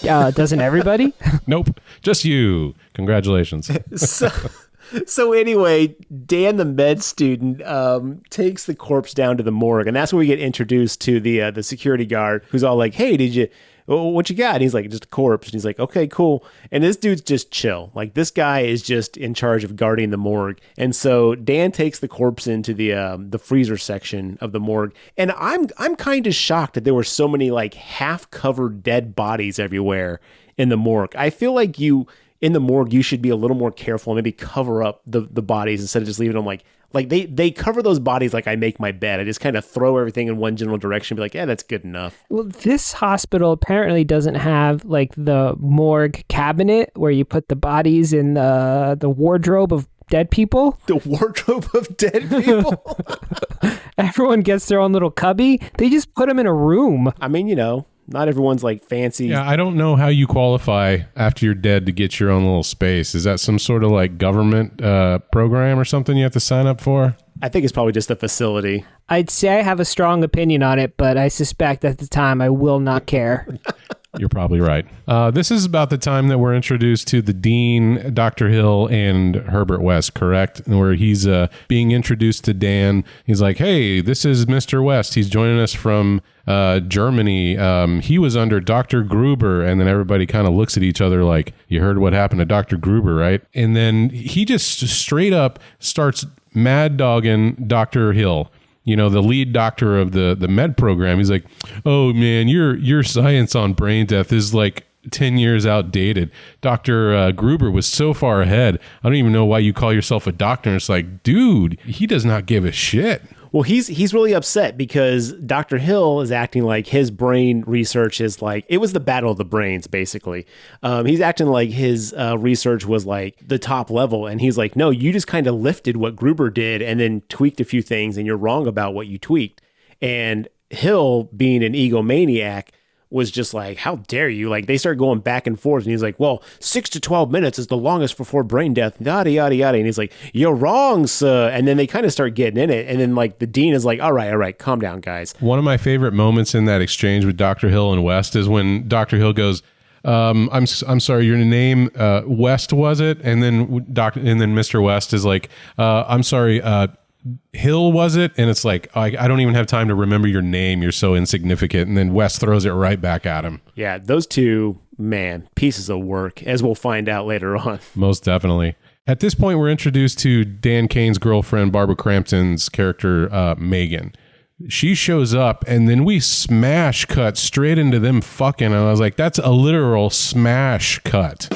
Doesn't everybody? Nope. Just you. Congratulations. So anyway, Dan, the med student, takes the corpse down to the morgue, and that's where we get introduced to the security guard, who's all like, "Hey, what you got?" And he's like, "Just a corpse." And he's like, "Okay, cool." And this dude's just chill. Like this guy is just in charge of guarding the morgue. And so Dan takes the corpse into the freezer section of the morgue, and I'm kind of shocked that there were so many like half covered dead bodies everywhere in the morgue. I feel like in the morgue, you should be a little more careful and maybe cover up the bodies instead of just leaving them like they cover those bodies like I make my bed. I just kind of throw everything in one general direction and be like, yeah, that's good enough. Well, this hospital apparently doesn't have like the morgue cabinet where you put the bodies in the wardrobe of dead people. The wardrobe of dead people? Everyone gets their own little cubby. They just put them in a room. I mean, not everyone's like fancy. Yeah, I don't know how you qualify after you're dead to get your own little space. Is that some sort of like government program or something you have to sign up for? I think it's probably just a facility. I'd say I have a strong opinion on it, but I suspect at the time I will not care. You're probably right. This is about the time that we're introduced to the dean, Dr. Hill, and Herbert West, correct? Where he's being introduced to Dan. He's like, hey, this is Mr. West. He's joining us from Germany. He was under Dr. Gruber. And then everybody kind of looks at each other like, you heard what happened to Dr. Gruber, right? And then he just straight up starts mad dogging Dr. Hill, the lead doctor of the med program. He's like, oh man, your science on brain death is like 10 years outdated. Dr. Gruber was so far ahead. I don't even know why you call yourself a doctor. And it's like, dude, he does not give a shit. Well, he's really upset because Dr. Hill is acting like his brain research is like, it was the battle of the brains, basically. He's acting like his research was like the top level. And he's like, no, you just kind of lifted what Gruber did and then tweaked a few things and you're wrong about what you tweaked. And Hill, being an egomaniac, was just like, how dare you? Like, they start going back and forth, and he's like, well, 6 to 12 minutes is the longest before brain death, yada, yada, yada. And he's like, you're wrong, sir. And then they kind of start getting in it. And then, like, the dean is like, all right, calm down, guys. One of my favorite moments in that exchange with Dr. Hill and West is when Dr. Hill goes, I'm sorry, your name, West, was it? And then Mr. West is like, I'm sorry, Hill, was it? And it's like, I don't even have time to remember your name. You're so insignificant. And then West throws it right back at him. Yeah, those two, man, pieces of work, as we'll find out later on. Most definitely. At this point, we're introduced to Dan Kane's girlfriend, Barbara Crampton's character, Megan. She shows up, and then we smash cut straight into them fucking. And I was like, that's a literal smash cut.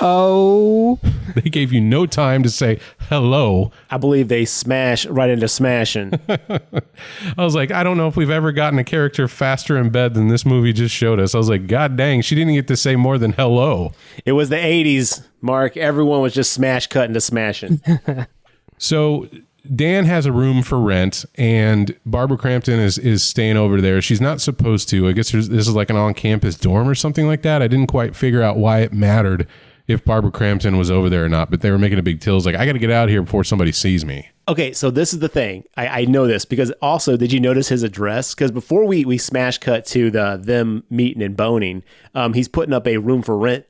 Oh. They gave you no time to say hello. I believe they smash right into smashing. I was like, I don't know if we've ever gotten a character faster in bed than this movie just showed us. I was like, God dang, she didn't get to say more than hello. It was the 80s, Mark. Everyone was just smash cut into smashing. So Dan has a room for rent, and Barbara Crampton is staying over there. She's not supposed to. I guess this is like an on-campus dorm or something like that. I didn't quite figure out why it mattered if Barbara Crampton was over there or not, but they were making a big deal. Like, I got to get out of here before somebody sees me. Okay, so this is the thing. I know this because also, did you notice his address? Because before we smash cut to them meeting and boning, he's putting up a room for rent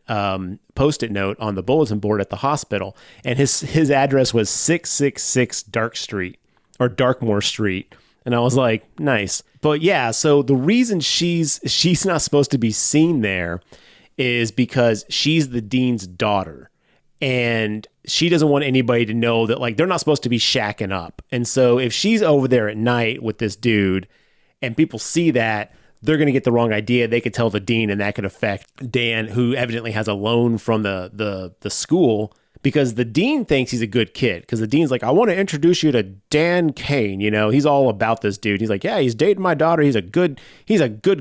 Post-it note on the bulletin board at the hospital, and his address was 666 Darkmoor Street. And I was like, nice. But yeah, so the reason she's not supposed to be seen there is because she's the dean's daughter, and she doesn't want anybody to know that, like, they're not supposed to be shacking up. And so if she's over there at night with this dude and people see that, they're going to get the wrong idea. They could tell the dean, and that could affect Dan, who evidently has a loan from the school, because the dean thinks he's a good kid. Because the dean's like, I want to introduce you to Dan Kane. You know, he's all about this dude. He's like, yeah, he's dating my daughter. He's a good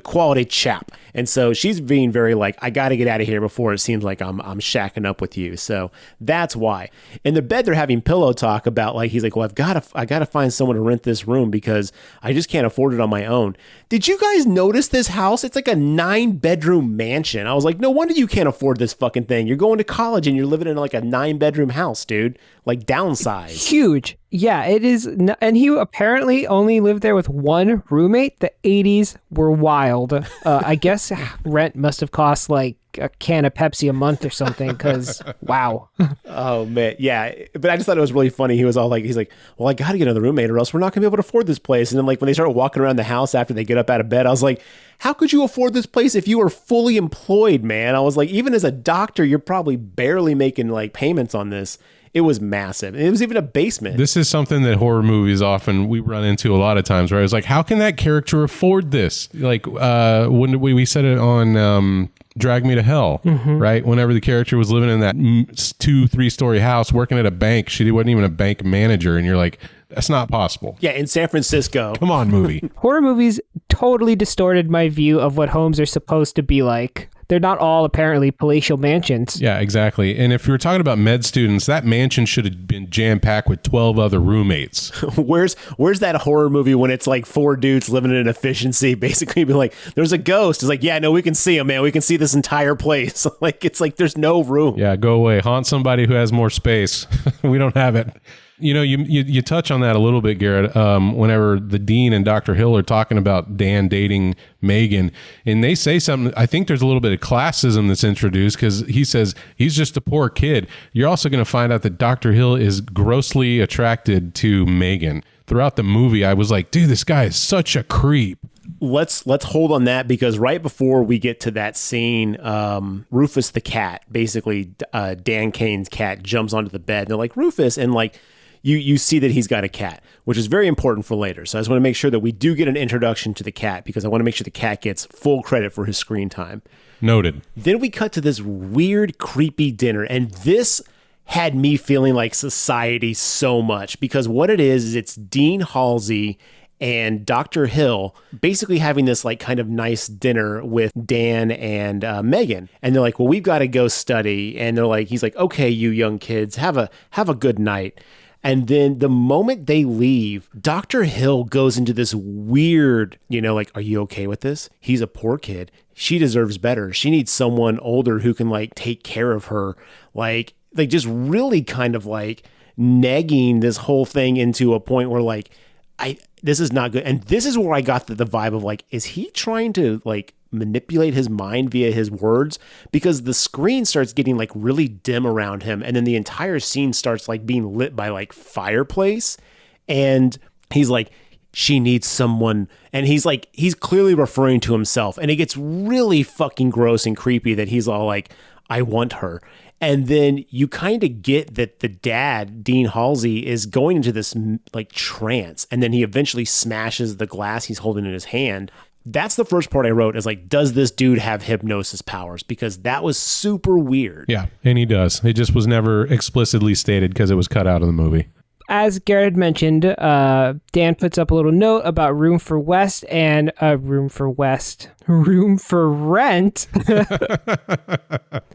quality chap. And so she's being very like, I got to get out of here before it seems like I'm shacking up with you. So that's why. In the bed, they're having pillow talk about, like, he's like, well, I got to find someone to rent this room because I just can't afford it on my own. Did you guys notice this house? It's like a 9-bedroom mansion. I was like, no wonder you can't afford this fucking thing. You're going to college and you're living in like a 9-bedroom house, dude. Like, downsize. Huge. Yeah, it is. And he apparently only lived there with one roommate. The 80s were wild. I guess rent must have cost like a can of Pepsi a month or something, because wow. Oh man, yeah. But I just thought it was really funny. He was all like, he's like, well, I got to get another roommate or else we're not gonna be able to afford this place. And then, like, when they started walking around the house after they get up out of bed, I was like, how could you afford this place if you were fully employed, man? I was like, even as a doctor, you're probably barely making like payments on this. It was massive. And it was even a basement. This is something that horror movies often we run into a lot of times, where I was like, how can that character afford this? Like, when we said it on Drag Me to Hell, right? Whenever the character was living in that 2-3 story house working at a bank, she wasn't even a bank manager. And you're like, that's not possible. Yeah, in San Francisco. Come on, movie. Horror movies totally distorted my view of what homes are supposed to be like. They're not all apparently palatial mansions. Yeah, exactly. And if you were talking about med students, that mansion should have been jam-packed with 12 other roommates. Where's that horror movie when it's like 4 dudes living in efficiency, basically be like, there's a ghost. It's like, yeah, no, we can see him, man. We can see this entire place. Like, it's like there's no room. Yeah, go away. Haunt somebody who has more space. We don't have it. You know, you touch on that a little bit, Garrett, whenever the dean and Dr. Hill are talking about Dan dating Megan, and they say something. I think there's a little bit of classism that's introduced, because he says he's just a poor kid. You're also going to find out that Dr. Hill is grossly attracted to Megan. Throughout the movie, I was like, dude, this guy is such a creep. Let's hold on that, because right before we get to that scene, Rufus the cat, basically Dan Kane's cat, jumps onto the bed. And they're like, Rufus, and like, you see that he's got a cat, which is very important for later. So I just want to make sure that we do get an introduction to the cat, because I want to make sure the cat gets full credit for his screen time. Noted. Then we cut to this weird, creepy dinner, and this had me feeling like Society so much, because what it is it's Dean Halsey and Dr. Hill basically having this like kind of nice dinner with Dan and Megan. And they're like, well, we've got to go study. And they're like, he's like, okay, you young kids, have a good night. And then the moment they leave, Dr. Hill goes into this weird, like, are you okay with this? He's a poor kid. She deserves better. She needs someone older who can like take care of her. Like just really kind of like negging this whole thing into a point where like, this is not good. And this is where I got the vibe of like, is he trying to like manipulate his mind via his words? Because the screen starts getting like really dim around him. And then the entire scene starts like being lit by like fireplace. And he's like, she needs someone. And he's clearly referring to himself. And it gets really fucking gross and creepy that he's all like, I want her. And then you kind of get that the dad, Dean Halsey, is going into this like trance. And then he eventually smashes the glass he's holding in his hand. That's the first part I wrote, is like, does this dude have hypnosis powers? Because that was super weird. Yeah, and he does. It just was never explicitly stated because it was cut out of the movie. As Garrett mentioned, Dan puts up a little note about Room for West and Room for Rent.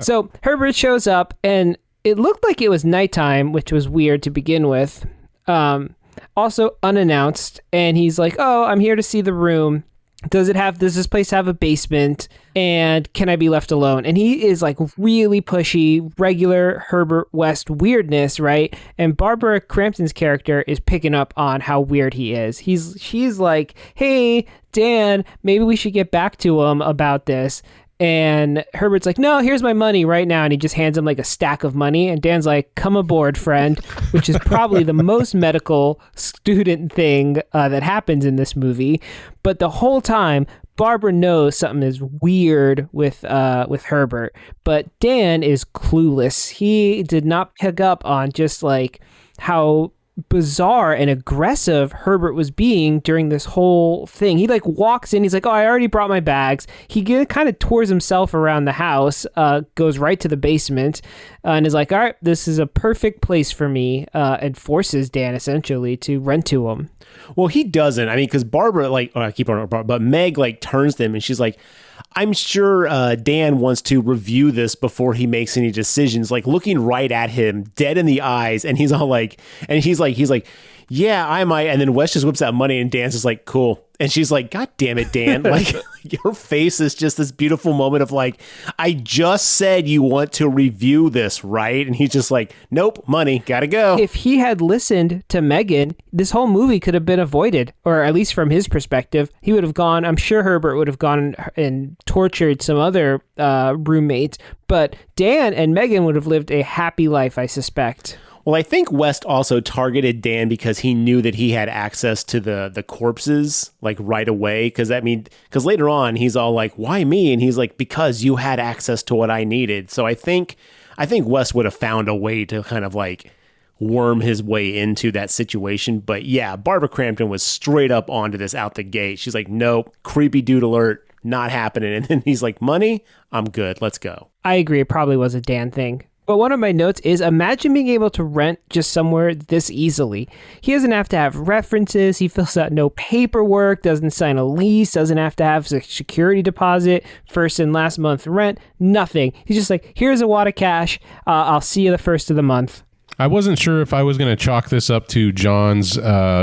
So Herbert shows up, and it looked like it was nighttime, which was weird to begin with. Also unannounced, and he's like, "Oh, I'm here to see the room. Does this place have a basement? And can I be left alone?" And he is like really pushy, regular Herbert West weirdness, right? And Barbara Crampton's character is picking up on how weird he is. She's like, "Hey, Dan, maybe we should get back to him about this." And Herbert's like, "No, here's my money right now." And he just hands him like a stack of money. And Dan's like, "Come aboard, friend," which is probably the most medical student thing that happens in this movie. But the whole time, Barbara knows something is weird with Herbert. But Dan is clueless. He did not pick up on just like how bizarre and aggressive Herbert was being during this whole thing. He like walks in, he's like, "Oh, I already brought my bags." He kind of tours himself around the house, goes right to the basement, and is like, "All right, this is a perfect place for me," and forces Dan essentially to rent to him. Well, he doesn't. I mean, because Barbara, like, I keep on, but Meg like turns to him and she's like, "I'm sure Dan wants to review this before he makes any decisions," like looking right at him, dead in the eyes. And he's all like, he's like, "Yeah, I might." And then Wes just whips out money and Dan's just like, "Cool." And she's like, "God damn it, Dan." Like, your face is just this beautiful moment of like, "I just said you want to review this, right?" And he's just like, "Nope, money, gotta go." If he had listened to Megan, this whole movie could have been avoided, or at least from his perspective. He would have gone, I'm sure Herbert would have gone and tortured some other roommates, but Dan and Megan would have lived a happy life, I suspect. Well, I think West also targeted Dan because he knew that he had access to the corpses like right away. Because later on he's all like, "Why me?" And he's like, "Because you had access to what I needed." So I think West would have found a way to kind of like worm his way into that situation. But yeah, Barbara Crampton was straight up onto this out the gate. She's like, "Nope, creepy dude alert, not happening." And then he's like, "Money, I'm good, let's go." I agree. It probably was a Dan thing. But one of my notes is, imagine being able to rent just somewhere this easily. He doesn't have to have references. He fills out no paperwork, doesn't sign a lease, doesn't have to have a security deposit, first and last month rent, nothing. He's just like, "Here's a wad of cash. I'll see you the first of the month." I wasn't sure if I was going to chalk this up to John's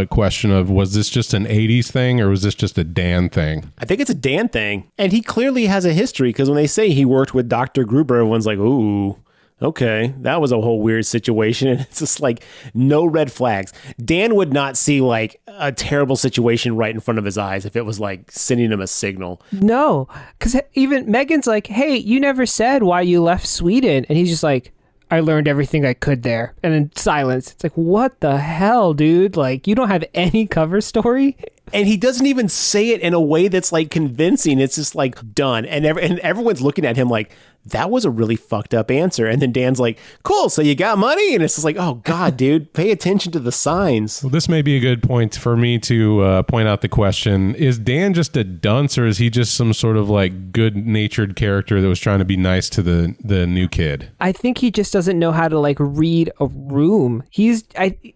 question of, was this just an 80s thing or was this just a Dan thing? I think it's a Dan thing. And he clearly has a history, because when they say he worked with Dr. Gruber, everyone's like, "Ooh, okay, that was a whole weird situation." And it's just like, no red flags. Dan would not see like a terrible situation right in front of his eyes if it was like sending him a signal. No, because even Megan's like, "Hey, you never said why you left Sweden." And he's just like, "I learned everything I could there." And then silence. It's like, what the hell, dude? Like, you don't have any cover story? And he doesn't even say it in a way that's like convincing. It's just like done. And everyone's looking at him like, that was a really fucked up answer. And then Dan's like, "Cool, so you got money?" And it's just like, oh God, dude, pay attention to the signs. Well, this may be a good point for me to point out the question. Is Dan just a dunce, or is he just some sort of like good-natured character that was trying to be nice to the new kid? I think he just doesn't know how to like read a room.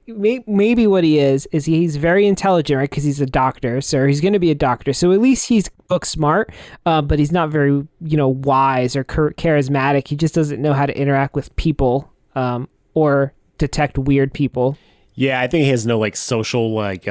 Maybe what he is he's very intelligent, right? Because he's a doctor, so he's going to be a doctor. So at least he's book smart, but he's not very, wise or charismatic. He just doesn't know how to interact with people or detect weird people. Yeah, I think he has no like social like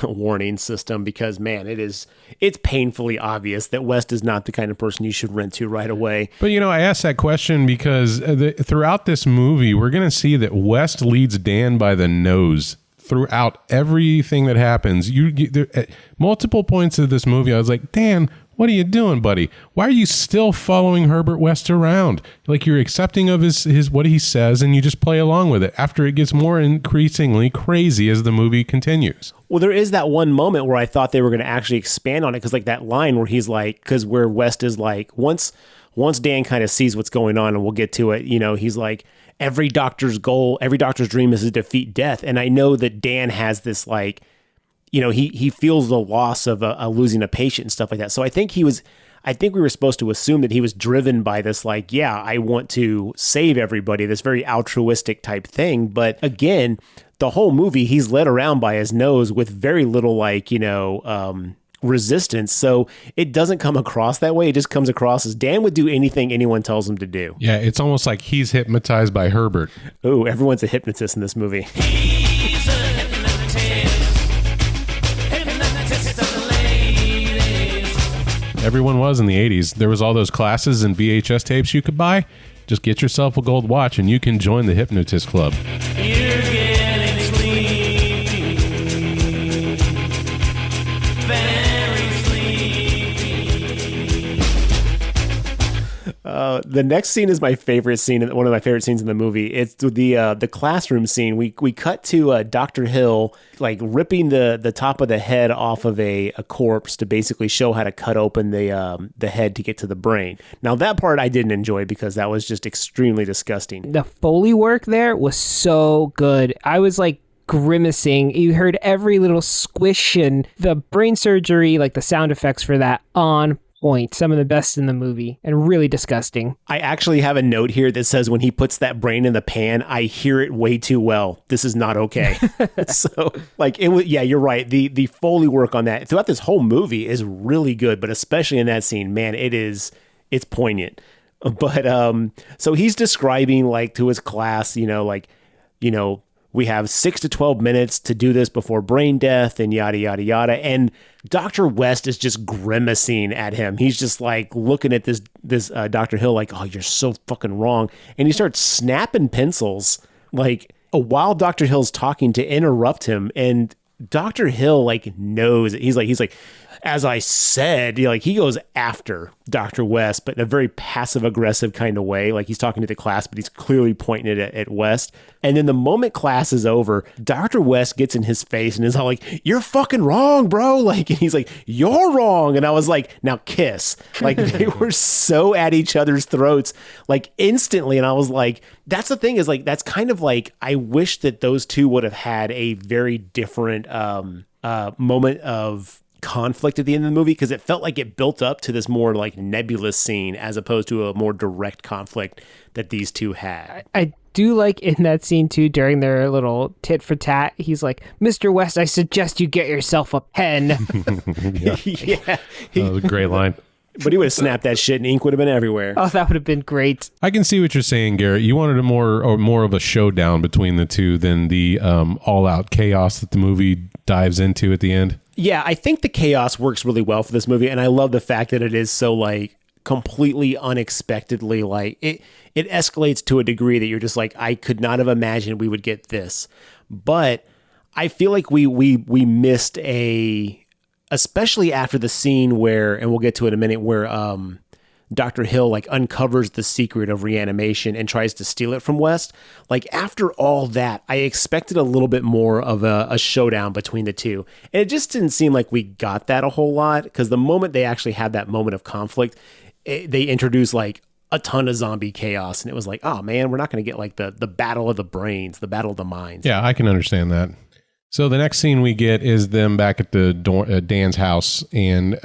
warning system because man, it's painfully obvious that West is not the kind of person you should rent to right away. But I asked that question because throughout this movie, we're going to see that West leads Dan by the nose throughout everything that happens. There, at multiple points of this movie, I was like, Dan, what are you doing, buddy? Why are you still following Herbert West around? Like you're accepting of his what he says and you just play along with it after it gets more increasingly crazy as the movie continues. Well, there is that one moment where I thought they were going to actually expand on it because like that line where he's like, because where West is like, once Dan kind of sees what's going on and we'll get to it, he's like, every doctor's goal, every doctor's dream is to defeat death. And I know that Dan has this like, he feels the loss of losing a patient and stuff like that. So I think we were supposed to assume that he was driven by this, like, yeah, I want to save everybody, this very altruistic type thing. But again, the whole movie, he's led around by his nose with very little like, resistance. So it doesn't come across that way. It just comes across as Dan would do anything anyone tells him to do. Yeah, it's almost like he's hypnotized by Herbert. Oh, everyone's a hypnotist in this movie. He's a hypnotist of the ladies. Everyone was in the 80s. There was all those classes and VHS tapes you could buy. Just get yourself a gold watch and you can join the Hypnotist Club. You're getting sleepy. Very sleepy. The next scene is my favorite scene, one of my favorite scenes in the movie. It's the classroom scene. We cut to Dr. Hill like ripping the top of the head off of a corpse to basically show how to cut open the head to get to the brain. Now that part I didn't enjoy because that was just extremely disgusting. The Foley work there was so good. I was like grimacing. You heard every little squish, and the brain surgery, like the sound effects for that, on point. Some of the best in the movie and really disgusting. I actually have a note here that says when he puts that brain in the pan, I hear it way too well. This is not okay. So like it was, yeah, you're right. The Foley work on that throughout this whole movie is really good, but especially in that scene, man, it's poignant. But so he's describing like to his class, we have 6 to 12 minutes to do this before brain death and yada, yada, yada. And Dr. West is just grimacing at him. He's just like looking at this Dr. Hill like, oh, you're so fucking wrong. And he starts snapping pencils like while Dr. Hill's talking to interrupt him. And Dr. Hill like knows it. He's like, as I said, he goes after Dr. West, but in a very passive aggressive kind of way. Like he's talking to the class, but he's clearly pointing it at West. And then the moment class is over, Dr. West gets in his face and is all like, you're fucking wrong, bro. Like, and he's like, you're wrong. And I was like, now kiss. Like they were so at each other's throats, like instantly. And I was like, that's the thing is like, that's kind of like, I wish that those two would have had a very different moment of conflict at the end of the movie, because it felt like it built up to this more like nebulous scene as opposed to a more direct conflict that these two had. I do like in that scene too, during their little tit for tat, he's like, Mr. West, I suggest you get yourself a pen. Yeah. That was a great line. But he would have snapped that shit and ink would have been everywhere. Oh, that would have been great. I can see what you're saying, Garrett. You wanted more of a showdown between the two than the all-out chaos that the movie dives into at the end. Yeah, I think the chaos works really well for this movie, and I love the fact that it is so like completely unexpectedly like it escalates to a degree that you're just like, I could not have imagined we would get this. But I feel like we missed especially after the scene where, and we'll get to it in a minute, where Dr. Hill like uncovers the secret of reanimation and tries to steal it from West. Like after all that, I expected a little bit more of a showdown between the two. And it just didn't seem like we got that a whole lot, because the moment they actually had that moment of conflict, they introduced like a ton of zombie chaos. And it was like, oh man, we're not going to get like the battle of the brains, the battle of the minds. Yeah, I can understand that. So the next scene we get is them back at the Dan's house, and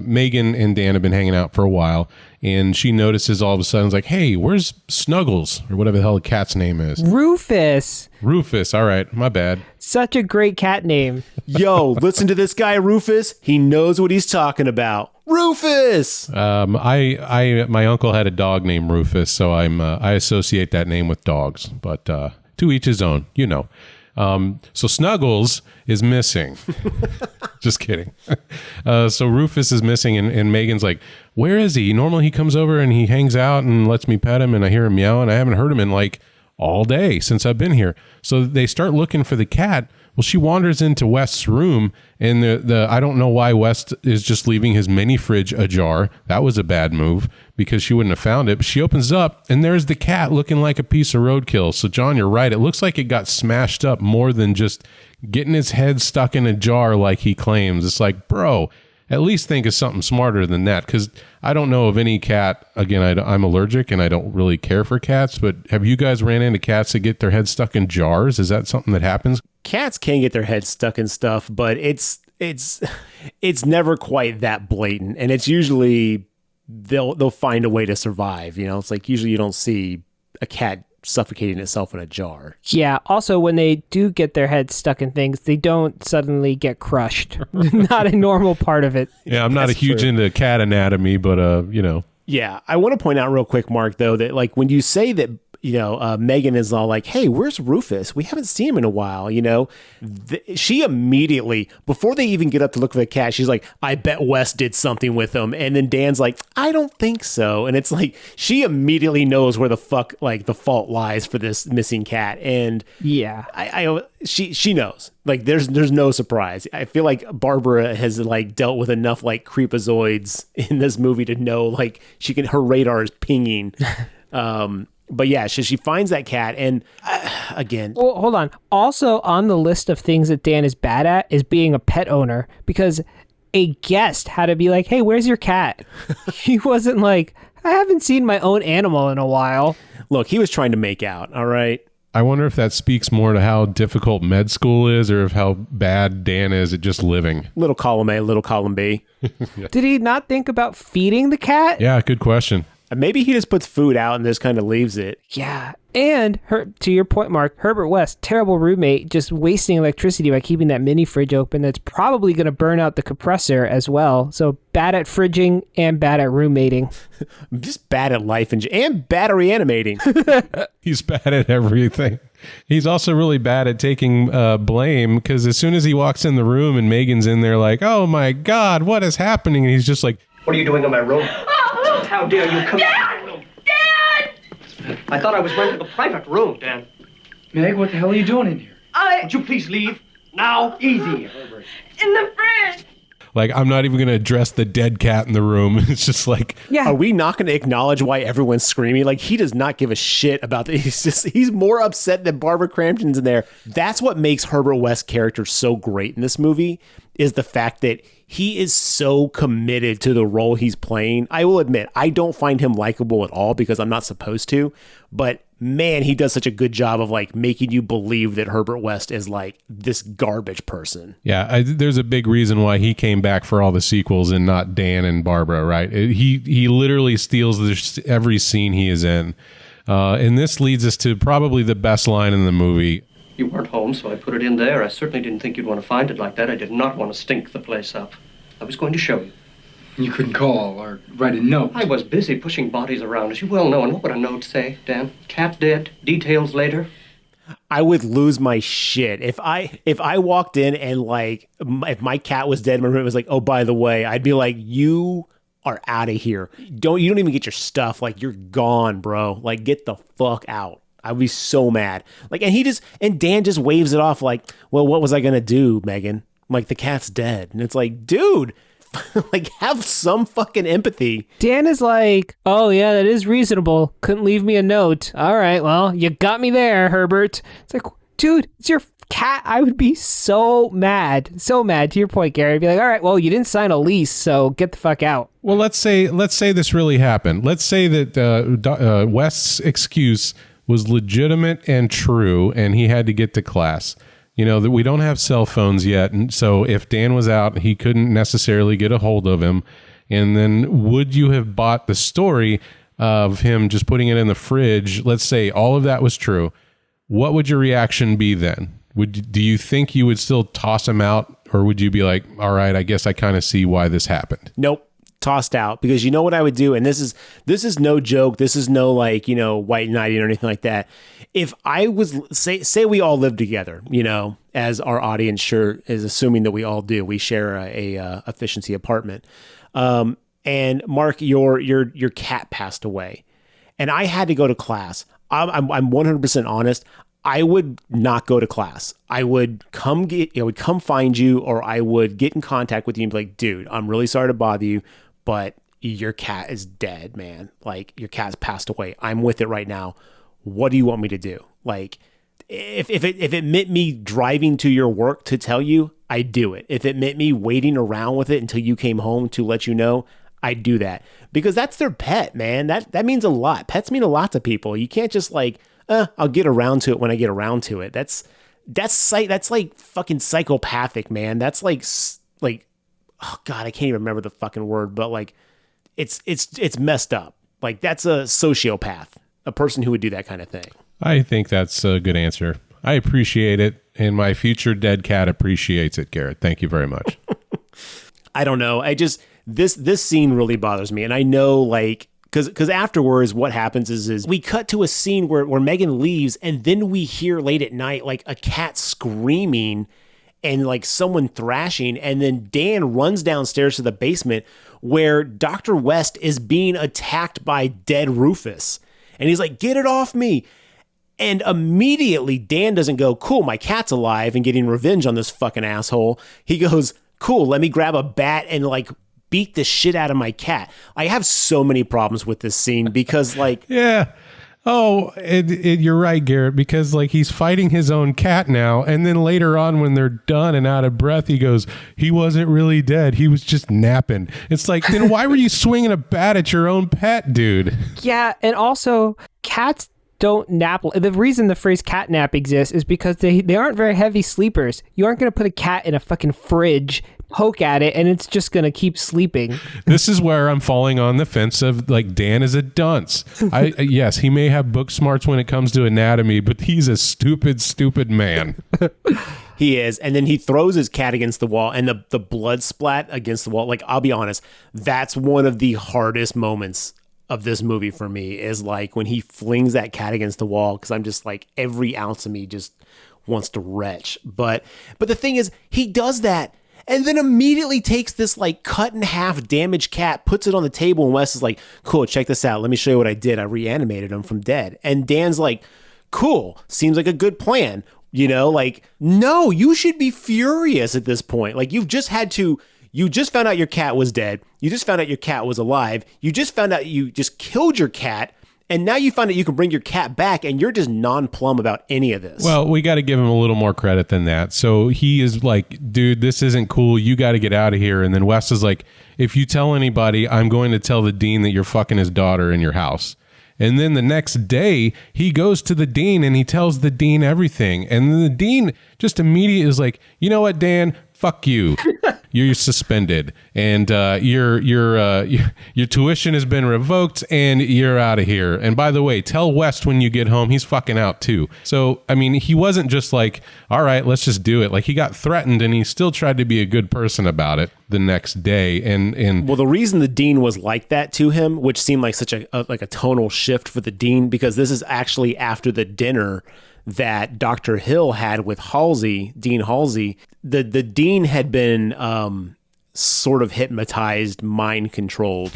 Megan and Dan have been hanging out for a while, and she notices all of a sudden, like, hey, where's Snuggles, or whatever the hell the cat's name is? Rufus. Rufus, all right, my bad. Such a great cat name. Yo, listen to this guy, Rufus. He knows what he's talking about. Rufus! My uncle had a dog named Rufus, so I associate that name with dogs, but to each his own, So Snuggles is missing. Just kidding. So Rufus is missing, and Megan's like, where is he? Normally he comes over and he hangs out and lets me pet him, and I hear him meow, and I haven't heard him in like all day since I've been here. So they start looking for the cat. Well, she wanders into West's room, and the I don't know why West is just leaving his mini fridge ajar. That was a bad move because she wouldn't have found it. But she opens up, and there's the cat looking like a piece of roadkill. So, John, you're right. It looks like it got smashed up more than just getting its head stuck in a jar like he claims. It's like, bro, at least think of something smarter than that, because I don't know of any cat. Again, I'm allergic and I don't really care for cats, but have you guys ran into cats that get their heads stuck in jars? Is that something that happens? Cats can get their heads stuck in stuff, but it's never quite that blatant, and it's usually they'll find a way to survive. You know, it's like usually you don't see a cat suffocating itself in a jar. Yeah. Also, when they do get their heads stuck in things, they don't suddenly get crushed. Not a normal part of it. Yeah, I'm not That's a huge true. into cat anatomy, but you know. Yeah, I want to point out real quick, Mark, though, that like when you say that, Megan is all like, hey, where's Rufus? We haven't seen him in a while, she immediately, before they even get up to look for the cat, she's like, I bet West did something with him. And then Dan's like, I don't think so. And it's like, she immediately knows where the fuck, like, the fault lies for this missing cat. And yeah, she knows. Like, there's no surprise. I feel like Barbara has like dealt with enough like creepazoids in this movie to know like her radar is pinging. But yeah, she finds that cat, and again... Well, hold on. Also on the list of things that Dan is bad at is being a pet owner, because a guest had to be like, hey, where's your cat? He wasn't like, I haven't seen my own animal in a while. Look, he was trying to make out, all right? I wonder if that speaks more to how difficult med school is, or if how bad Dan is at just living. Little column A, little column B. Did he not think about feeding the cat? Yeah, good question. Maybe he just puts food out and just kind of leaves it. Yeah. And to your point, Mark, Herbert West, terrible roommate, just wasting electricity by keeping that mini fridge open. That's probably going to burn out the compressor as well. So bad at fridging and bad at roommating. Just bad at life and bad at reanimating. He's bad at everything. He's also really bad at taking blame, because as soon as he walks in the room and Megan's in there like, oh my God, what is happening? And he's just like, What are you doing in my room? How dare you come... Dad! Dad! I thought I was renting a private room, Dan. Meg, what the hell are you doing in here? Would you please leave? Now? Easy, Herbert. In the fridge! like, I'm not even going to address the dead cat in the room. It's just like, Yeah. Are we not going to acknowledge why everyone's screaming? Like, he does not give a shit about this. He's more upset that Barbara Crampton's in there. That's what makes Herbert West's character so great in this movie, is the fact that he is so committed to the role he's playing. I will admit, I don't find him likable at all because I'm not supposed to, but man, he does such a good job of like making you believe that Herbert West is like this garbage person. yeah, there's a big reason why he came back for all the sequels and not Dan and Barbara, right? He literally steals every scene he is in. And this leads us to probably the best line in the movie. You weren't home, so I put it in there. I certainly didn't think you'd want to find it like that. I did not want to stink the place up. I was going to show you. You couldn't call or write a note. I was busy pushing bodies around, as you well know. And what would a note say, Dan? Cat dead, details later. I would lose my shit if I walked in and like if my cat was dead in my room, it was like, oh, by the way, I'd be like, you are out of here. You don't even get your stuff. Like, you're gone, bro. Like, get the fuck out. I'd be so mad. Like, and Dan just waves it off like, well, what was I gonna do, Megan? Like, the cat's dead. And it's like, dude, like, have some fucking empathy. Dan is like, oh yeah, that is reasonable. Couldn't leave me a note. All right, well, you got me there, Herbert. It's like, dude, it's your cat. I would be so mad. So mad. To your point, Gary. I'd be like, all right, well, you didn't sign a lease, so get the fuck out. Well, let's say this really happened. Let's say that West's excuse was legitimate and true, and he had to get to class. You know, that we don't have cell phones yet, and so if Dan was out, he couldn't necessarily get a hold of him. And then would you have bought the story of him just putting it in the fridge? Let's say all of that was true. What would your reaction be then? Do you think you would still toss him out, or would you be like, all right, I guess I kind of see why this happened? Nope. tossed out, because you know what I would do, and this is no joke. This is no like, you know, white knighting or anything like that. If I was say we all live together, you know, as our audience sure is assuming that we all do. We share a efficiency apartment. And Mark, your cat passed away, and I had to go to class. I'm 100% honest. I would not go to class. I would come find you, or I would get in contact with you and be like, dude, I'm really sorry to bother you, but your cat is dead, man. Like, your cat's passed away. I'm with it right now. What do you want me to do? Like, if it meant me driving to your work to tell you, I'd do it. If it meant me waiting around with it until you came home to let you know, I'd do that. Because that's their pet, man. That means a lot. Pets mean a lot to people. You can't just like, I'll get around to it when I get around to it. That's like fucking psychopathic, man. That's like, oh God, I can't even remember the fucking word, but like, it's messed up. Like, that's a sociopath, a person who would do that kind of thing. I think that's a good answer. I appreciate it, and my future dead cat appreciates it, Garrett. Thank you very much. I don't know. This scene really bothers me, and I know, like, because afterwards what happens is we cut to a scene where Megan leaves, and then we hear late at night like a cat screaming and like someone thrashing, and then Dan runs downstairs to the basement where Dr. West is being attacked by dead Rufus, and he's like, get it off me. And immediately Dan doesn't go, cool, my cat's alive and getting revenge on this fucking asshole. He goes, cool, let me grab a bat and like beat the shit out of my cat. I have so many problems with this scene because like... Yeah. Oh, you're right, Garrett, because like he's fighting his own cat now. And then later on when they're done and out of breath, he goes, he wasn't really dead. He was just napping. It's like, then why were you swinging a bat at your own pet, dude? Yeah. And also cats don't nap. The reason the phrase cat nap exists is because they aren't very heavy sleepers. You aren't going to put a cat in a fucking fridge, poke at it, and it's just going to keep sleeping. This is where I'm falling on the fence of like Dan is a dunce. Yes, he may have book smarts when it comes to anatomy, but he's a stupid man. He is. And then he throws his cat against the wall, and the blood splat against the wall. Like, I'll be honest, that's one of the hardest moments of this movie for me, is like when he flings that cat against the wall, because I'm just like, every ounce of me just wants to retch. But the thing is, he does that and then immediately takes this like cut in half damaged cat, puts it on the table, and Wes is like, cool, check this out. Let me show you what I did. I reanimated him from dead. And Dan's like, cool, seems like a good plan. You know, like, no, you should be furious at this point. Like, you just found out your cat was dead. You just found out your cat was alive. You just found out you just killed your cat. And now you find out you can bring your cat back, and you're just non-plumb about any of this. Well, we got to give him a little more credit than that. So he is like, dude, this isn't cool. You got to get out of here. And then Wes is like, if you tell anybody, I'm going to tell the dean that you're fucking his daughter in your house. And then the next day, he goes to the dean and he tells the dean everything. And then the dean just immediately is like, you know what, Dan? Fuck you. You're suspended, and your tuition has been revoked, and you're out of here. And by the way, tell West when you get home, he's fucking out too. So, I mean, he wasn't just like, all right, let's just do it. Like, he got threatened, and he still tried to be a good person about it the next day. And well, the reason the dean was like that to him, which seemed like such a tonal shift for the dean, because this is actually after the dinner that Dr. Hill had with Halsey, Dean Halsey. The dean had been sort of hypnotized, mind controlled.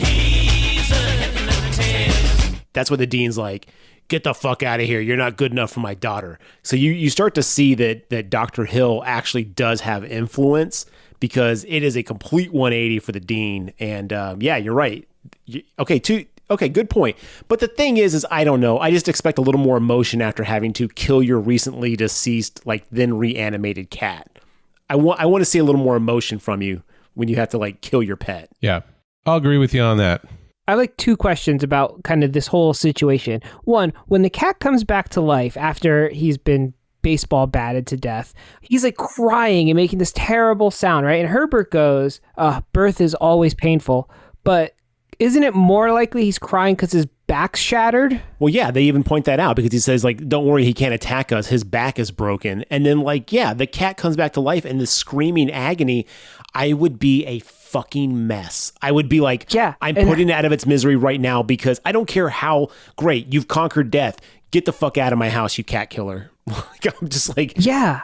That's what the dean's like, get the fuck out of here. You're not good enough for my daughter. So you start to see that Dr. Hill actually does have influence, because it is a complete 180 for the dean. And yeah, you're right. Okay, good point. But the thing is I don't know. I just expect a little more emotion after having to kill your recently deceased, like, then reanimated cat. I want to see a little more emotion from you when you have to like kill your pet. Yeah, I'll agree with you on that. I like two questions about kind of this whole situation. One, when the cat comes back to life after he's been baseball batted to death, he's like crying and making this terrible sound, right? And Herbert goes, birth is always painful, but isn't it more likely he's crying because his back's shattered? Well, yeah, they even point that out because he says, like, don't worry, he can't attack us. His back is broken. And then, like, yeah, the cat comes back to life and the screaming agony. I would be a fucking mess. I would be like, yeah, I'm putting it out of its misery right now because I don't care how great you've conquered death. Get the fuck out of my house, you cat killer. I'm just like... Yeah.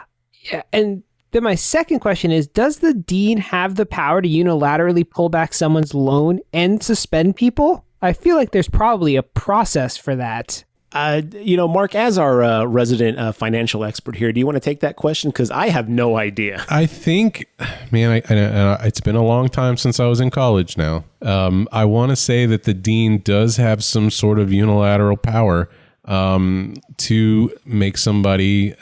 And then my second question is, does the dean have the power to unilaterally pull back someone's loan and suspend people? I feel like there's probably a process for that. Mark, as our resident financial expert here, do you want to take that question? Because I have no idea. I think, man, it's been a long time since I was in college now. I want to say that the dean does have some sort of unilateral power to make somebody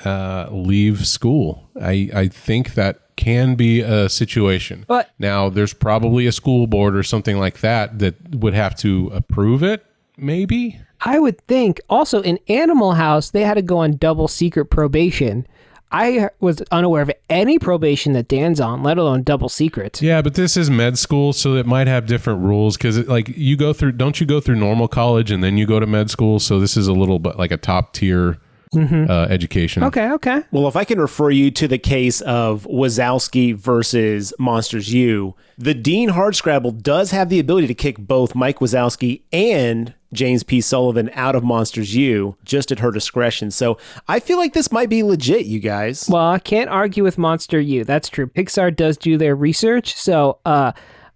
leave school. I think that can be a situation. But now, there's probably a school board or something like that would have to approve it, maybe? I would think also in Animal House, they had to go on double secret probation. I was unaware of any probation that Dan's on, let alone double secret. Yeah, but this is med school, so it might have different rules because, like, don't you go through normal college and then you go to med school? So this is a little bit like a top tier education. Okay. Well, if I can refer you to the case of Wazowski versus Monsters U, the Dean Hardscrabble does have the ability to kick both Mike Wazowski and James P. Sullivan out of Monsters U, just at her discretion. So I feel like this might be legit, you guys. Well, I can't argue with Monster U. That's true. Pixar does do their research. So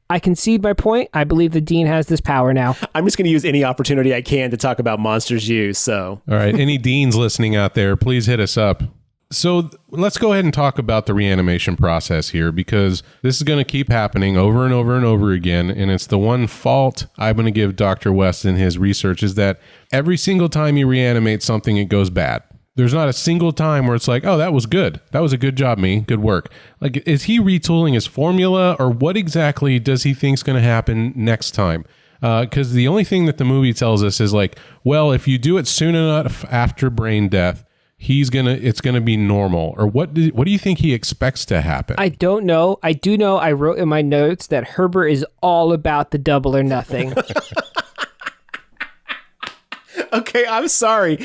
I concede my point. I believe the dean has this power now. I'm just going to use any opportunity I can to talk about Monsters U. So, all right, any deans listening out there, please hit us up. So let's go ahead and talk about the reanimation process here, because this is going to keep happening over and over and over again. And it's the one fault I'm going to give Dr. West in his research is that every single time you reanimate something, it goes bad. There's not a single time where it's like, oh, that was good. That was a good job, me. Good work. Like, is he retooling his formula, or what exactly does he think's going to happen next time? Because the only thing that the movie tells us is like, well, if you do it soon enough after brain death, it's gonna be normal. Or what do you think he expects to happen? I don't know. I do know I wrote in my notes that Herbert is all about the double or nothing. Okay, I'm sorry.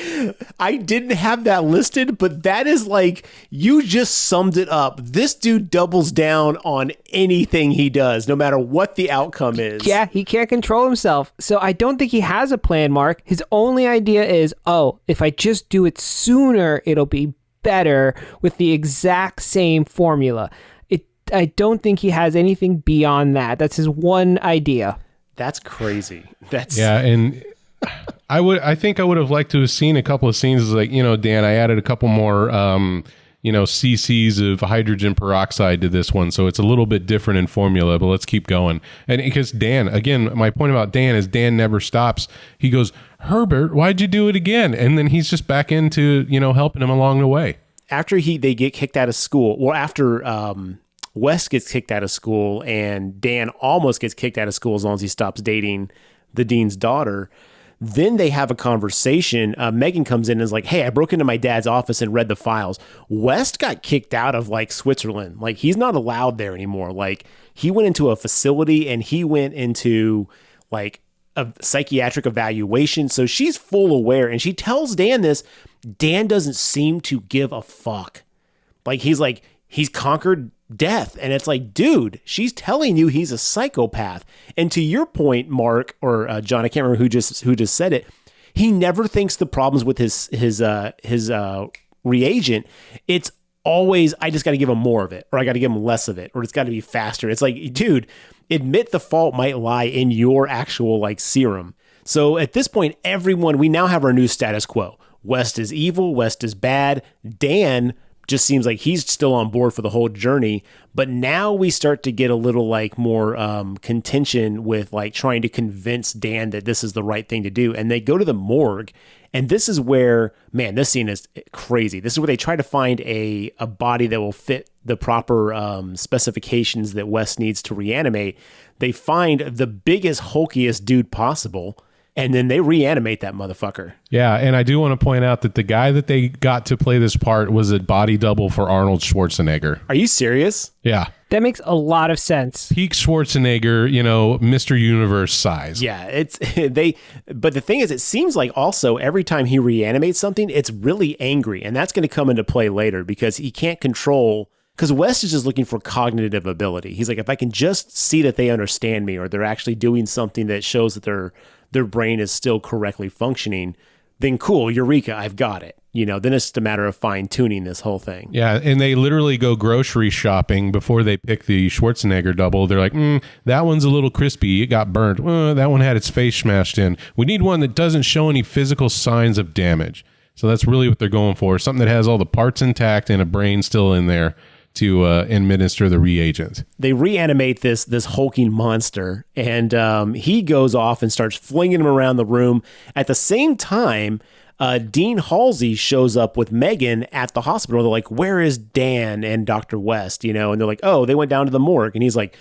I didn't have that listed, but that is like, you just summed it up. This dude doubles down on anything he does, no matter what the outcome is. Yeah, he can't control himself. So I don't think he has a plan, Mark. His only idea is, oh, if I just do it sooner, it'll be better with the exact same formula. I don't think he has anything beyond that. That's his one idea. That's crazy. Yeah, and I think I would have liked to have seen a couple of scenes like, Dan, I added a couple more, cc's of hydrogen peroxide to this one. So it's a little bit different in formula, but let's keep going. And because Dan, again, my point about Dan is Dan never stops. He goes, Herbert, why'd you do it again? And then he's just back into, helping him along the way. After they get kicked out of school, well, after West gets kicked out of school and Dan almost gets kicked out of school as long as he stops dating the dean's daughter, then they have a conversation. Megan comes in and is like, hey, I broke into my dad's office and read the files. West got kicked out of like Switzerland. Like, he's not allowed there anymore. Like, he went into a facility and he went into like a psychiatric evaluation. So she's full aware and she tells Dan this. Dan doesn't seem to give a fuck. Like, he's conquered death. And it's like, dude, she's telling you he's a psychopath. And to your point, Mark, or John, I can't remember who just said it. He never thinks the problems with his reagent. It's always, I just got to give him more of it, or I got to give him less of it, or it's got to be faster. It's like, dude, admit the fault might lie in your actual like serum. So at this point, we now have our new status quo. West is evil. West is bad. Dan just seems like he's still on board for the whole journey. But now we start to get a little like more contention with like trying to convince Dan that this is the right thing to do. And they go to the morgue. And this is where, man, this scene is crazy. This is where they try to find a body that will fit the proper specifications that West needs to reanimate. They find the biggest, hulkiest dude possible. And then they reanimate that motherfucker. Yeah, and I do want to point out that the guy that they got to play this part was a body double for Arnold Schwarzenegger. Are you serious? Yeah. That makes a lot of sense. Peak Schwarzenegger, Mr. Universe size. Yeah, but the thing is, it seems like also every time he reanimates something, it's really angry. And that's going to come into play later because he can't control, because West is just looking for cognitive ability. He's like, if I can just see that they understand me or they're actually doing something that shows that their brain is still correctly functioning, then cool, eureka, I've got it. Then it's just a matter of fine tuning this whole thing. Yeah, and they literally go grocery shopping before they pick the Schwarzenegger double. They're like, that one's a little crispy. It got burnt. That one had its face smashed in. We need one that doesn't show any physical signs of damage. So that's really what they're going for. Something that has all the parts intact and a brain still in there to administer the reagent. They reanimate this hulking monster, and he goes off and starts flinging him around the room. At the same time, Dean Halsey shows up with Megan at the hospital. They're like, where is Dan and Dr. West? And they're like, oh, they went down to the morgue. And he's like,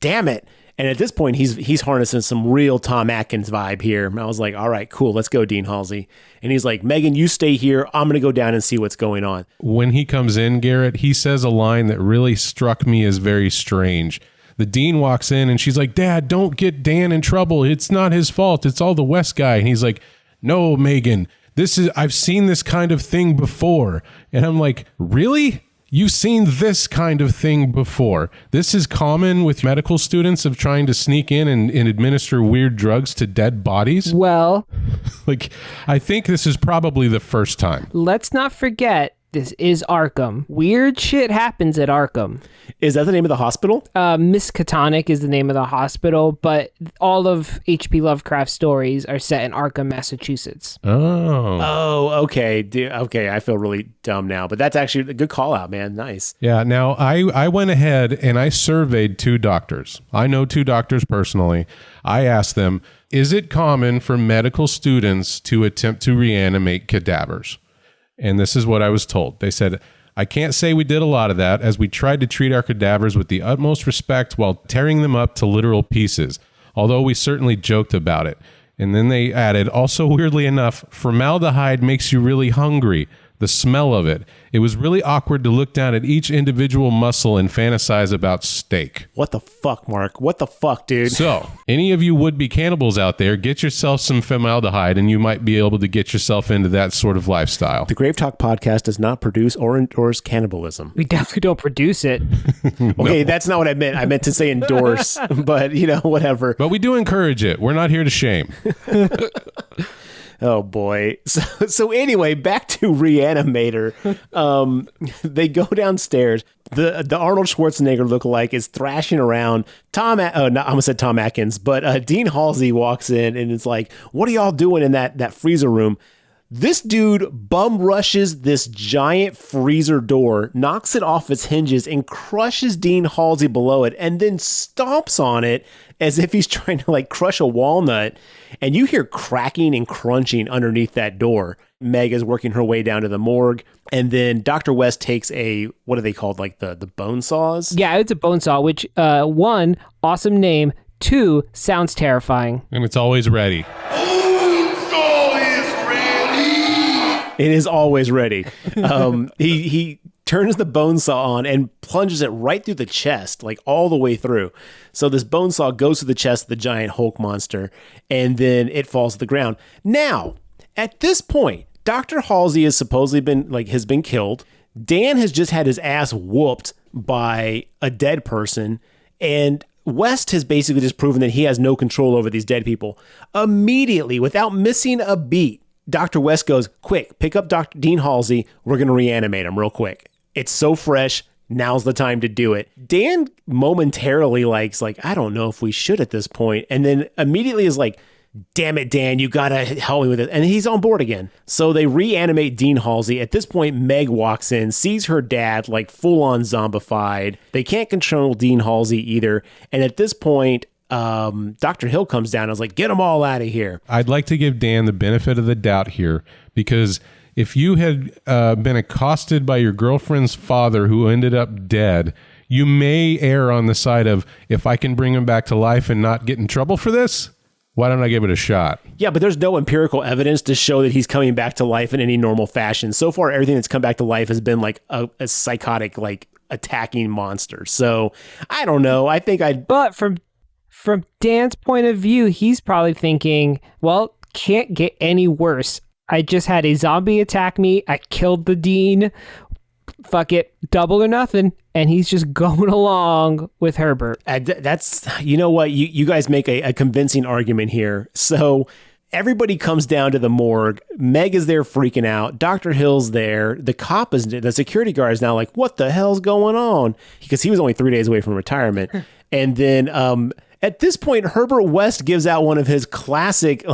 damn it. And at this point, he's harnessing some real Tom Atkins vibe here. And I was like, all right, cool, let's go, Dean Halsey. And he's like, Megan, you stay here. I'm going to go down and see what's going on. When he comes in, Garrett, he says a line that really struck me as very strange. The dean walks in and she's like, Dad, don't get Dan in trouble. It's not his fault. It's all the West guy. And he's like, no, Megan, I've seen this kind of thing before. And I'm like, really? You've seen this kind of thing before. This is common with medical students of trying to sneak in and administer weird drugs to dead bodies. Well, I think this is probably the first time. Let's not forget, this is Arkham. Weird shit happens at Arkham. Is that the name of the hospital? Miskatonic is the name of the hospital, but all of H.P. Lovecraft's stories are set in Arkham, Massachusetts. Oh, okay. Okay, I feel really dumb now, but that's actually a good call out, man. Nice. Yeah, now I went ahead and I surveyed 2 doctors. I know 2 doctors personally. I asked them, is it common for medical students to attempt to reanimate cadavers? And this is what I was told. They said, I can't say we did a lot of that, as we tried to treat our cadavers with the utmost respect while tearing them up to literal pieces, although we certainly joked about it. And then they added, also weirdly enough, formaldehyde makes you really hungry. The smell of it. It was really awkward to look down at each individual muscle and fantasize about steak. What the fuck, Mark? What the fuck, dude? So, any of you would-be cannibals out there, get yourself some formaldehyde and you might be able to get yourself into that sort of lifestyle. The GraveTalk podcast does not produce or endorse cannibalism. We definitely don't produce it. Okay, that's not what I meant. I meant to say endorse, but, whatever. But we do encourage it. We're not here to shame. Oh boy. So anyway, back to Re-Animator. They go downstairs. The Arnold Schwarzenegger lookalike is thrashing around. I almost said Tom Atkins, but Dean Halsey walks in and it's like, what are y'all doing in that freezer room? This dude bum rushes this giant freezer door, knocks it off its hinges, and crushes Dean Halsey below it, and then stomps on it as if he's trying to crush a walnut. And you hear cracking and crunching underneath that door. Meg is working her way down to the morgue, and then Dr. West takes what are they called? The bone saws? Yeah, it's a bone saw, which 1, awesome name. 2, sounds terrifying. And it's always ready. It is always ready. He turns the bone saw on and plunges it right through the chest, all the way through. So this bone saw goes to the chest of the giant Hulk monster, and then it falls to the ground. Now, at this point, Dr. Halsey has supposedly been killed. Dan has just had his ass whooped by a dead person, and West has basically just proven that he has no control over these dead people. Immediately, without missing a beat, Dr. West goes, quick, pick up Dr. Dean Halsey. We're going to reanimate him real quick. It's so fresh. Now's the time to do it. Dan momentarily I don't know if we should at this point. And then immediately is like, damn it, Dan, you got to help me with it. And he's on board again. So they reanimate Dean Halsey. At this point, Meg walks in, sees her dad full on zombified. They can't control Dean Halsey either. And at this point, Dr. Hill comes down. I was like, get them all out of here. I'd like to give Dan the benefit of the doubt here, because if you had been accosted by your girlfriend's father who ended up dead, you may err on the side of, if I can bring him back to life and not get in trouble for this, why don't I give it a shot? Yeah, but there's no empirical evidence to show that he's coming back to life in any normal fashion. So far, everything that's come back to life has been a psychotic, attacking monsters. So I don't know. I think But from Dan's point of view, he's probably thinking, well, can't get any worse. I just had a zombie attack me. I killed the dean. Fuck it, double or nothing. And he's just going along with Herbert. That's, you know what? You guys make a convincing argument here. So everybody comes down to the morgue. Meg is there freaking out. Dr. Hill's there. The security guard is now like, what the hell's going on? Because he was only 3 days away from retirement. And then at this point, Herbert West gives out one of his classic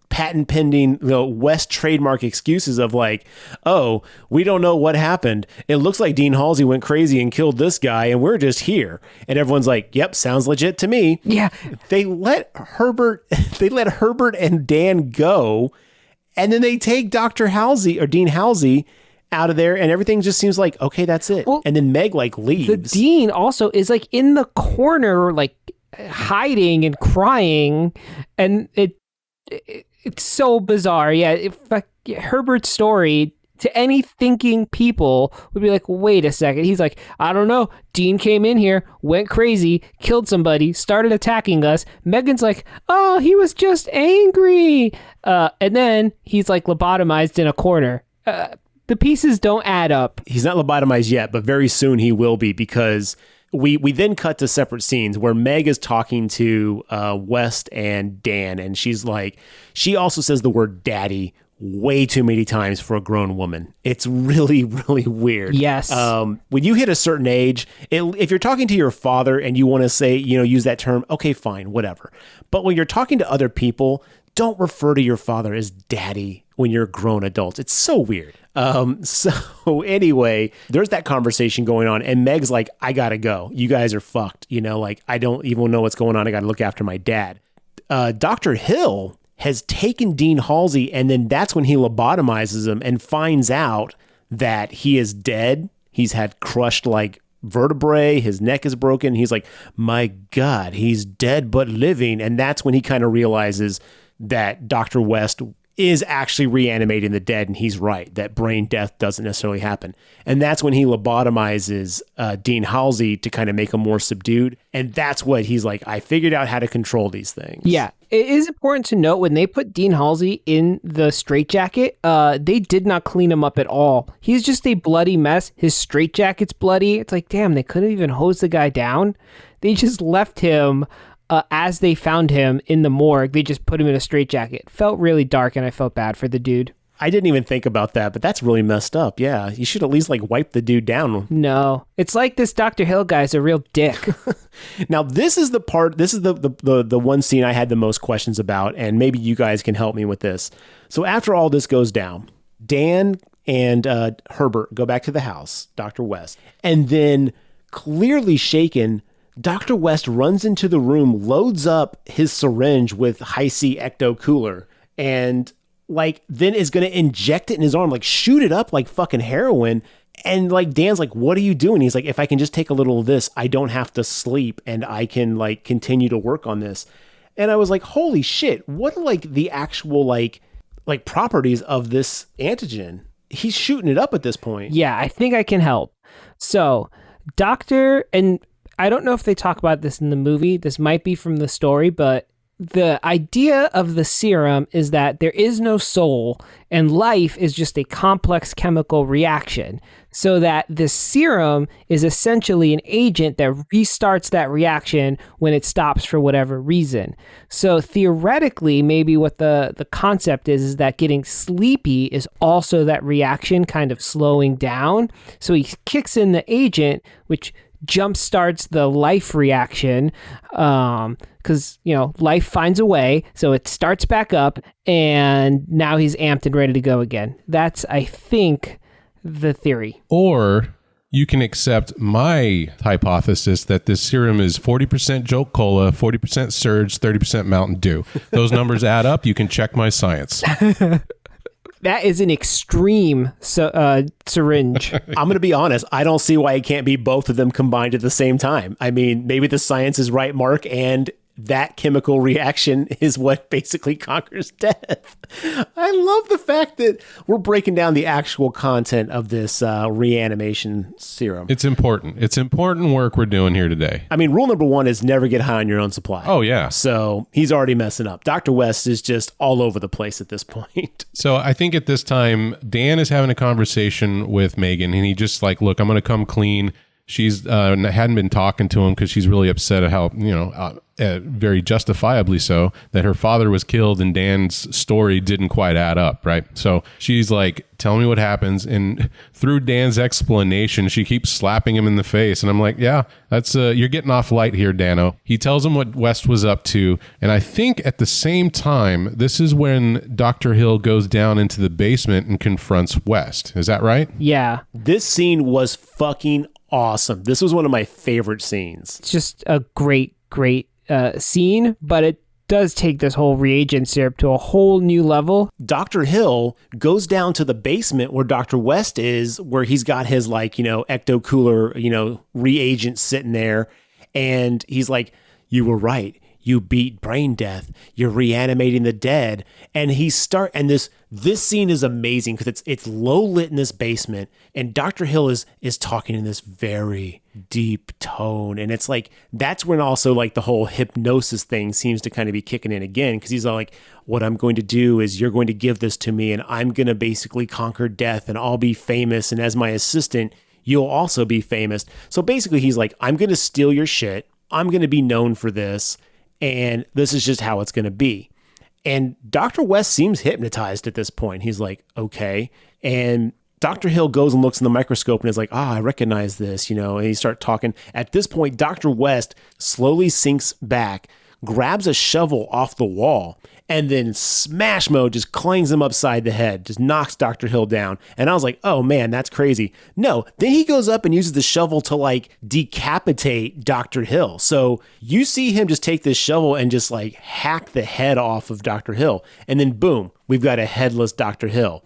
patent pending West trademark excuses of like, oh, we don't know what happened. It looks like Dean Halsey went crazy and killed this guy and we're just here. And everyone's like, yep, sounds legit to me. Yeah. They let Herbert and Dan go, and then they take Dr. Halsey or Dean Halsey out of there, and everything just seems like, okay, that's it. Well, and then Meg like leaves. The dean also is like in the corner, like hiding and crying, and it's so bizarre. Yeah, Herbert's story to any thinking people would be like, wait a second. He's like, I don't know. Dean came in here, went crazy, killed somebody, started attacking us. Megan's like, oh, he was just angry. And then he's like lobotomized in a corner. The pieces don't add up. He's not lobotomized yet, but very soon he will be, because we then cut to separate scenes where Meg is talking to West and Dan, and she's like, she also says the word daddy way too many times for a grown woman. It's really, really weird. Yes. When you hit a certain age, if you're talking to your father and you want to say, use that term, okay, fine, whatever. But when you're talking to other people, don't refer to your father as daddy when you're grown adults. It's so weird. So anyway, there's that conversation going on, and Meg's like, I gotta go. You guys are fucked. Like, I don't even know what's going on. I gotta look after my dad. Dr. Hill has taken Dean Halsey, and then that's when he lobotomizes him and finds out that he is dead. He's had crushed like vertebrae. His neck is broken. He's like, my God, he's dead but living. And that's when he kind of realizes that Dr. West is actually reanimating the dead, and he's right, that brain death doesn't necessarily happen. And that's when he lobotomizes Dean Halsey to kind of make him more subdued. And that's what he's like, I figured out how to control these things. Yeah. It is important to note, when they put Dean Halsey in the straitjacket, they did not clean him up at all. He's just a bloody mess. His straitjacket's bloody. It's like, damn, they couldn't even hose the guy down. They just left him as they found him in the morgue. They just put him in a straitjacket. Felt really dark, and I felt bad for the dude. I didn't even think about that, but that's really messed up. Yeah, you should at least like wipe the dude down. No, it's like this Dr. Hill guy's a real dick. Now, this is the one scene I had the most questions about, and maybe you guys can help me with this. So after all this goes down, Dan and Herbert go back to the house, Dr. West, and then clearly shaken, Dr. West runs into the room, loads up his syringe with Hi-C Ecto Cooler, and like then is going to inject it in his arm, like shoot it up like fucking heroin. And like Dan's like, what are you doing? He's like, if I can just take a little of this, I don't have to sleep and I can like continue to work on this. And I was like, holy shit, what are like the actual like properties of this antigen? He's shooting it up at this point. Yeah, I think I can help. So and I don't know if they talk about this in the movie. This might be from the story, but the idea of the serum is that there is no soul and life is just a complex chemical reaction. So that the serum is essentially an agent that restarts that reaction when it stops for whatever reason. So theoretically, maybe what the concept is that getting sleepy is also that reaction kind of slowing down. So he kicks in the agent, which jump starts the life reaction, because life finds a way, so it starts back up, and now he's amped and ready to go again. That's, I think, the theory. Or you can accept my hypothesis that this serum is 40% Jolt Cola, 40% Surge, 30% Mountain Dew. Those numbers add up. You can check my science. That is an extreme syringe. I'm going to be honest. I don't see why it can't be both of them combined at the same time. I mean, maybe the science is right, Mark, and that chemical reaction is what basically conquers death. I love the fact that we're breaking down the actual content of this reanimation serum. It's important. It's important work we're doing here today. I mean, rule number 1 is never get high on your own supply. Oh, yeah. So he's already messing up. Dr. West is just all over the place at this point. So I think at this time, Dan is having a conversation with Megan, and he just like, look, I'm going to come clean. She's hadn't been talking to him because she's really upset at how, very justifiably so, that her father was killed and Dan's story didn't quite add up, right? So she's like, tell me what happens. And through Dan's explanation, she keeps slapping him in the face. And I'm like, yeah, that's you're getting off light here, Dano. He tells him what West was up to. And I think at the same time, this is when Dr. Hill goes down into the basement and confronts West. Is that right? Yeah. This scene was fucking awesome. This was one of my favorite scenes. It's just a great scene, but it does take this whole reagent syrup to a whole new level. Dr. Hill goes down to the basement where Dr. West is, where he's got his ecto cooler, reagent sitting there. And he's like, you were right. You beat brain death. You're reanimating the dead. And this scene is amazing because it's low lit in this basement, and Dr. Hill is talking in this very deep tone. And it's like, that's when also like the whole hypnosis thing seems to kind of be kicking in again, because he's all like, what I'm going to do is you're going to give this to me and I'm going to basically conquer death and I'll be famous. And as my assistant, you'll also be famous. So basically he's like, I'm going to steal your shit. I'm going to be known for this. And this is just how it's going to be. And Dr. West seems hypnotized at this point. He's like, okay. And Dr. Hill goes and looks in the microscope and is like, I recognize this, and he starts talking. At this point, Dr. West slowly sinks back, grabs a shovel off the wall, and then smash mode just clangs him upside the head, just knocks Dr. Hill down. And I was like, oh man, that's crazy. No, then he goes up and uses the shovel to like decapitate Dr. Hill. So you see him just take this shovel and just like hack the head off of Dr. Hill. And then boom, we've got a headless Dr. Hill.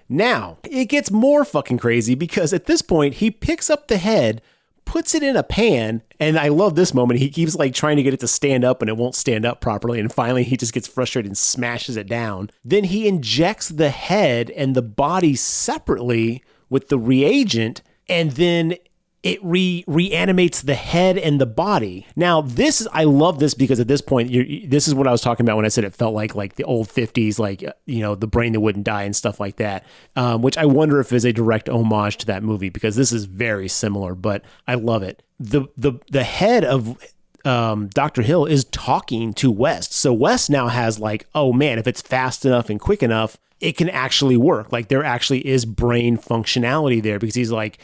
Now, it gets more fucking crazy because at this point, he picks up the head, puts it in a pan, and I love this moment. He keeps like trying to get it to stand up and it won't stand up properly, and finally he just gets frustrated and smashes it down. Then he injects the head and the body separately with the reagent, and then it reanimates the head and the body. Now, I love this because at this point, this is what I was talking about when I said it felt like the old 50s, the brain that wouldn't die and stuff like that, which I wonder if is a direct homage to that movie because this is very similar, but I love it. The head of Dr. Hill is talking to West. So West now has like, oh man, if it's fast enough and quick enough, it can actually work. Like there actually is brain functionality there because he's like,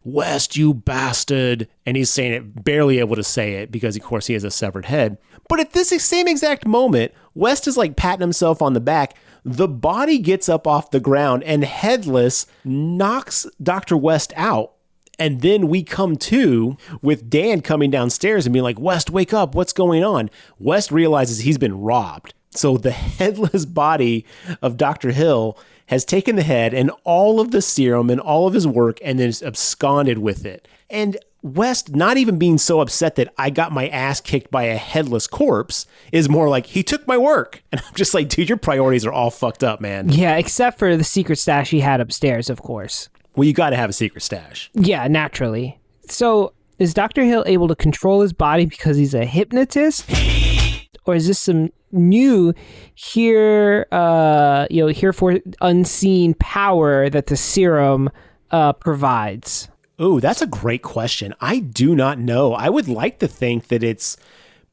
West, you bastard. And he's saying it, barely able to say it because, of course, he has a severed head. But at this same exact moment, West is like patting himself on the back. The body gets up off the ground and headless knocks Dr. West out. And then we come to with Dan coming downstairs and being like, West, wake up. What's going on? West realizes he's been robbed. So the headless body of Dr. Hill has taken the head and all of the serum and all of his work and then absconded with it. And West, not even being so upset that I got my ass kicked by a headless corpse, is more like, he took my work. And I'm just like, dude, your priorities are all fucked up, man. Yeah, except for the secret stash he had upstairs, of course. Well, you got to have a secret stash. Yeah, naturally. So is Dr. Hill able to control his body because he's a hypnotist? Or is this some new heretofore unseen power that the serum provides? Oh, that's a great question. I do not know. I would like to think that it's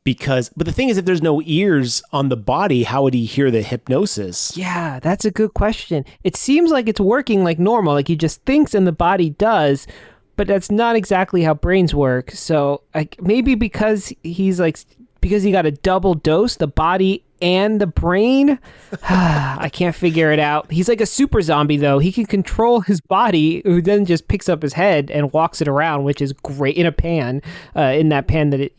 because, but the thing is, if there's no ears on the body, how would he hear the hypnosis? Yeah, that's a good question. It seems like it's working like normal, like he just thinks and the body does, but that's not exactly how brains work. So maybe because he got a double dose, the body and the brain. I can't figure it out. He's like a super zombie, though. He can control his body, who then just picks up his head and walks it around, which is great in a pan, in that pan that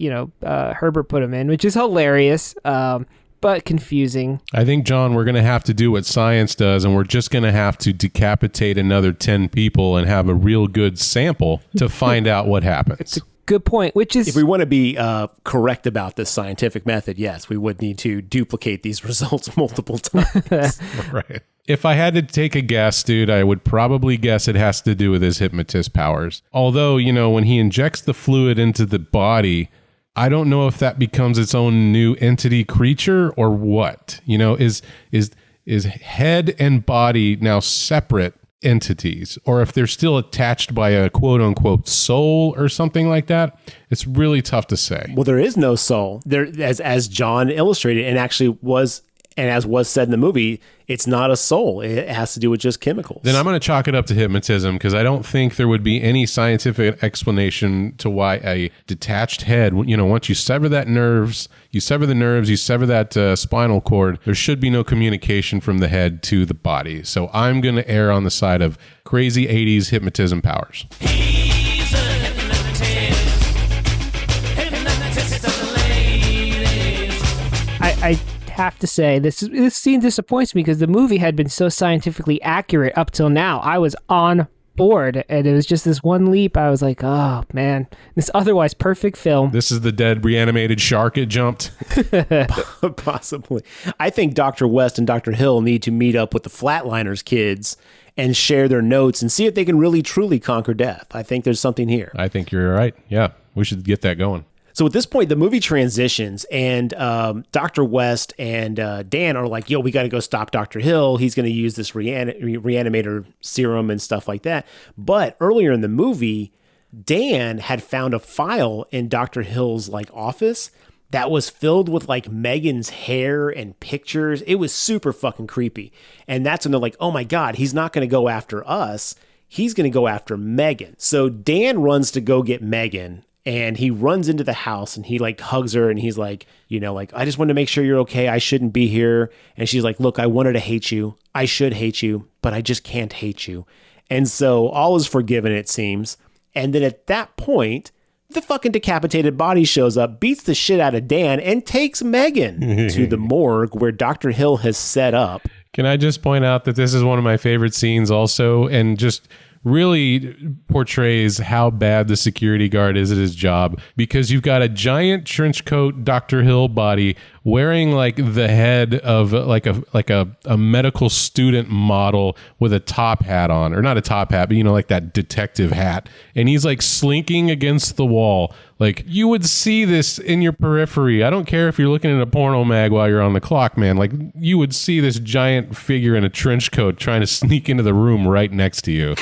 Herbert put him in, which is hilarious. But confusing. I think, John, we're going to have to do what science does, and we're just going to have to decapitate another 10 people and have a real good sample to find out what happens. It's a good point. Which is If we want to be correct about this scientific method, yes, we would need to duplicate these results multiple times. Right. If I had to take a guess, dude, I would probably guess it has to do with his hypnotist powers. Although, when he injects the fluid into the body, I don't know if that becomes its own new entity creature or what. Is head and body now separate entities, or if they're still attached by a quote unquote soul or something like that? It's really tough to say. Well, there is no soul there, as John illustrated, and actually was. And as was said in the movie, it's not a soul. It has to do with just chemicals. Then I'm going to chalk it up to hypnotism, because I don't think there would be any scientific explanation to why a detached head, once you sever the nerves, you sever that spinal cord, there should be no communication from the head to the body. So I'm going to err on the side of crazy 80s hypnotism powers. He's a hypnotist of the ladies. I have to say this scene disappoints me because the movie had been so scientifically accurate up till now. I was on board, and it was just this one leap. I was like, oh man, this otherwise perfect film. This is the dead reanimated shark it jumped. Possibly. I think Dr. West and Dr. Hill need to meet up with the Flatliners kids and share their notes and see if they can really truly conquer death. I think there's something here. I think you're right. Yeah, we should get that going. So at this point, the movie transitions, and Dr. West and Dan are like, yo, we got to go stop Dr. Hill. He's going to use this Re-Animator serum and stuff like that. But earlier in the movie, Dan had found a file in Dr. Hill's office that was filled with Megan's hair and pictures. It was super fucking creepy. And that's when they're like, oh my God, he's not going to go after us. He's going to go after Megan. So Dan runs to go get Megan. And he runs into the house and he hugs her and he's like, I just wanted to make sure you're okay. I shouldn't be here. And she's like, look, I wanted to hate you. I should hate you, but I just can't hate you. And so all is forgiven, it seems. And then at that point, the fucking decapitated body shows up, beats the shit out of Dan, and takes Megan to the morgue where Dr. Hill has set up. Can I just point out that this is one of my favorite scenes also, and just really portrays how bad the security guard is at his job, because you've got a giant trench coat Dr. Hill body wearing the head of a medical student model with a top hat on, or not a top hat, but that detective hat, and he's slinking against the wall. You would see this in your periphery. I don't care if you're looking at a porno mag while you're on the clock, man. You would see this giant figure in a trench coat trying to sneak into the room right next to you.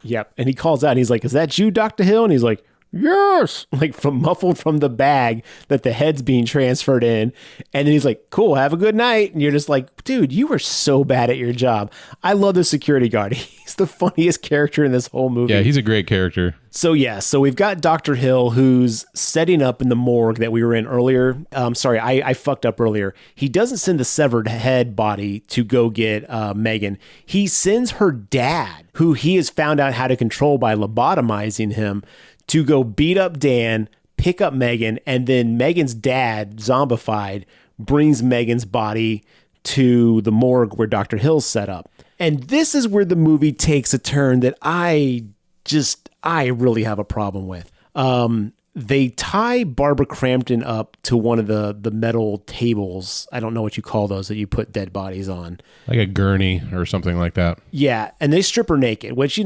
Yep. And he calls out and he's like, is that you, Dr. Hill? And he's like, yes, muffled from the bag that the head's being transferred in. And then he's like, cool, have a good night. And you're just like, dude, you were so bad at your job. I love the security guard. He's the funniest character in this whole movie. Yeah, he's a great character. So we've got Dr. Hill, who's setting up in the morgue that we were in earlier. Sorry, I fucked up earlier. He doesn't send the severed head body to go get Megan. He sends her dad, who he has found out how to control by lobotomizing him, to go beat up Dan, pick up Megan, and then Megan's dad, zombified, brings Megan's body to the morgue where Dr. Hill's set up. And this is where the movie takes a turn that I really have a problem with. They tie Barbara Crampton up to one of the metal tables. I don't know what you call those that you put dead bodies on. Like a gurney or something like that. Yeah, and they strip her naked, which,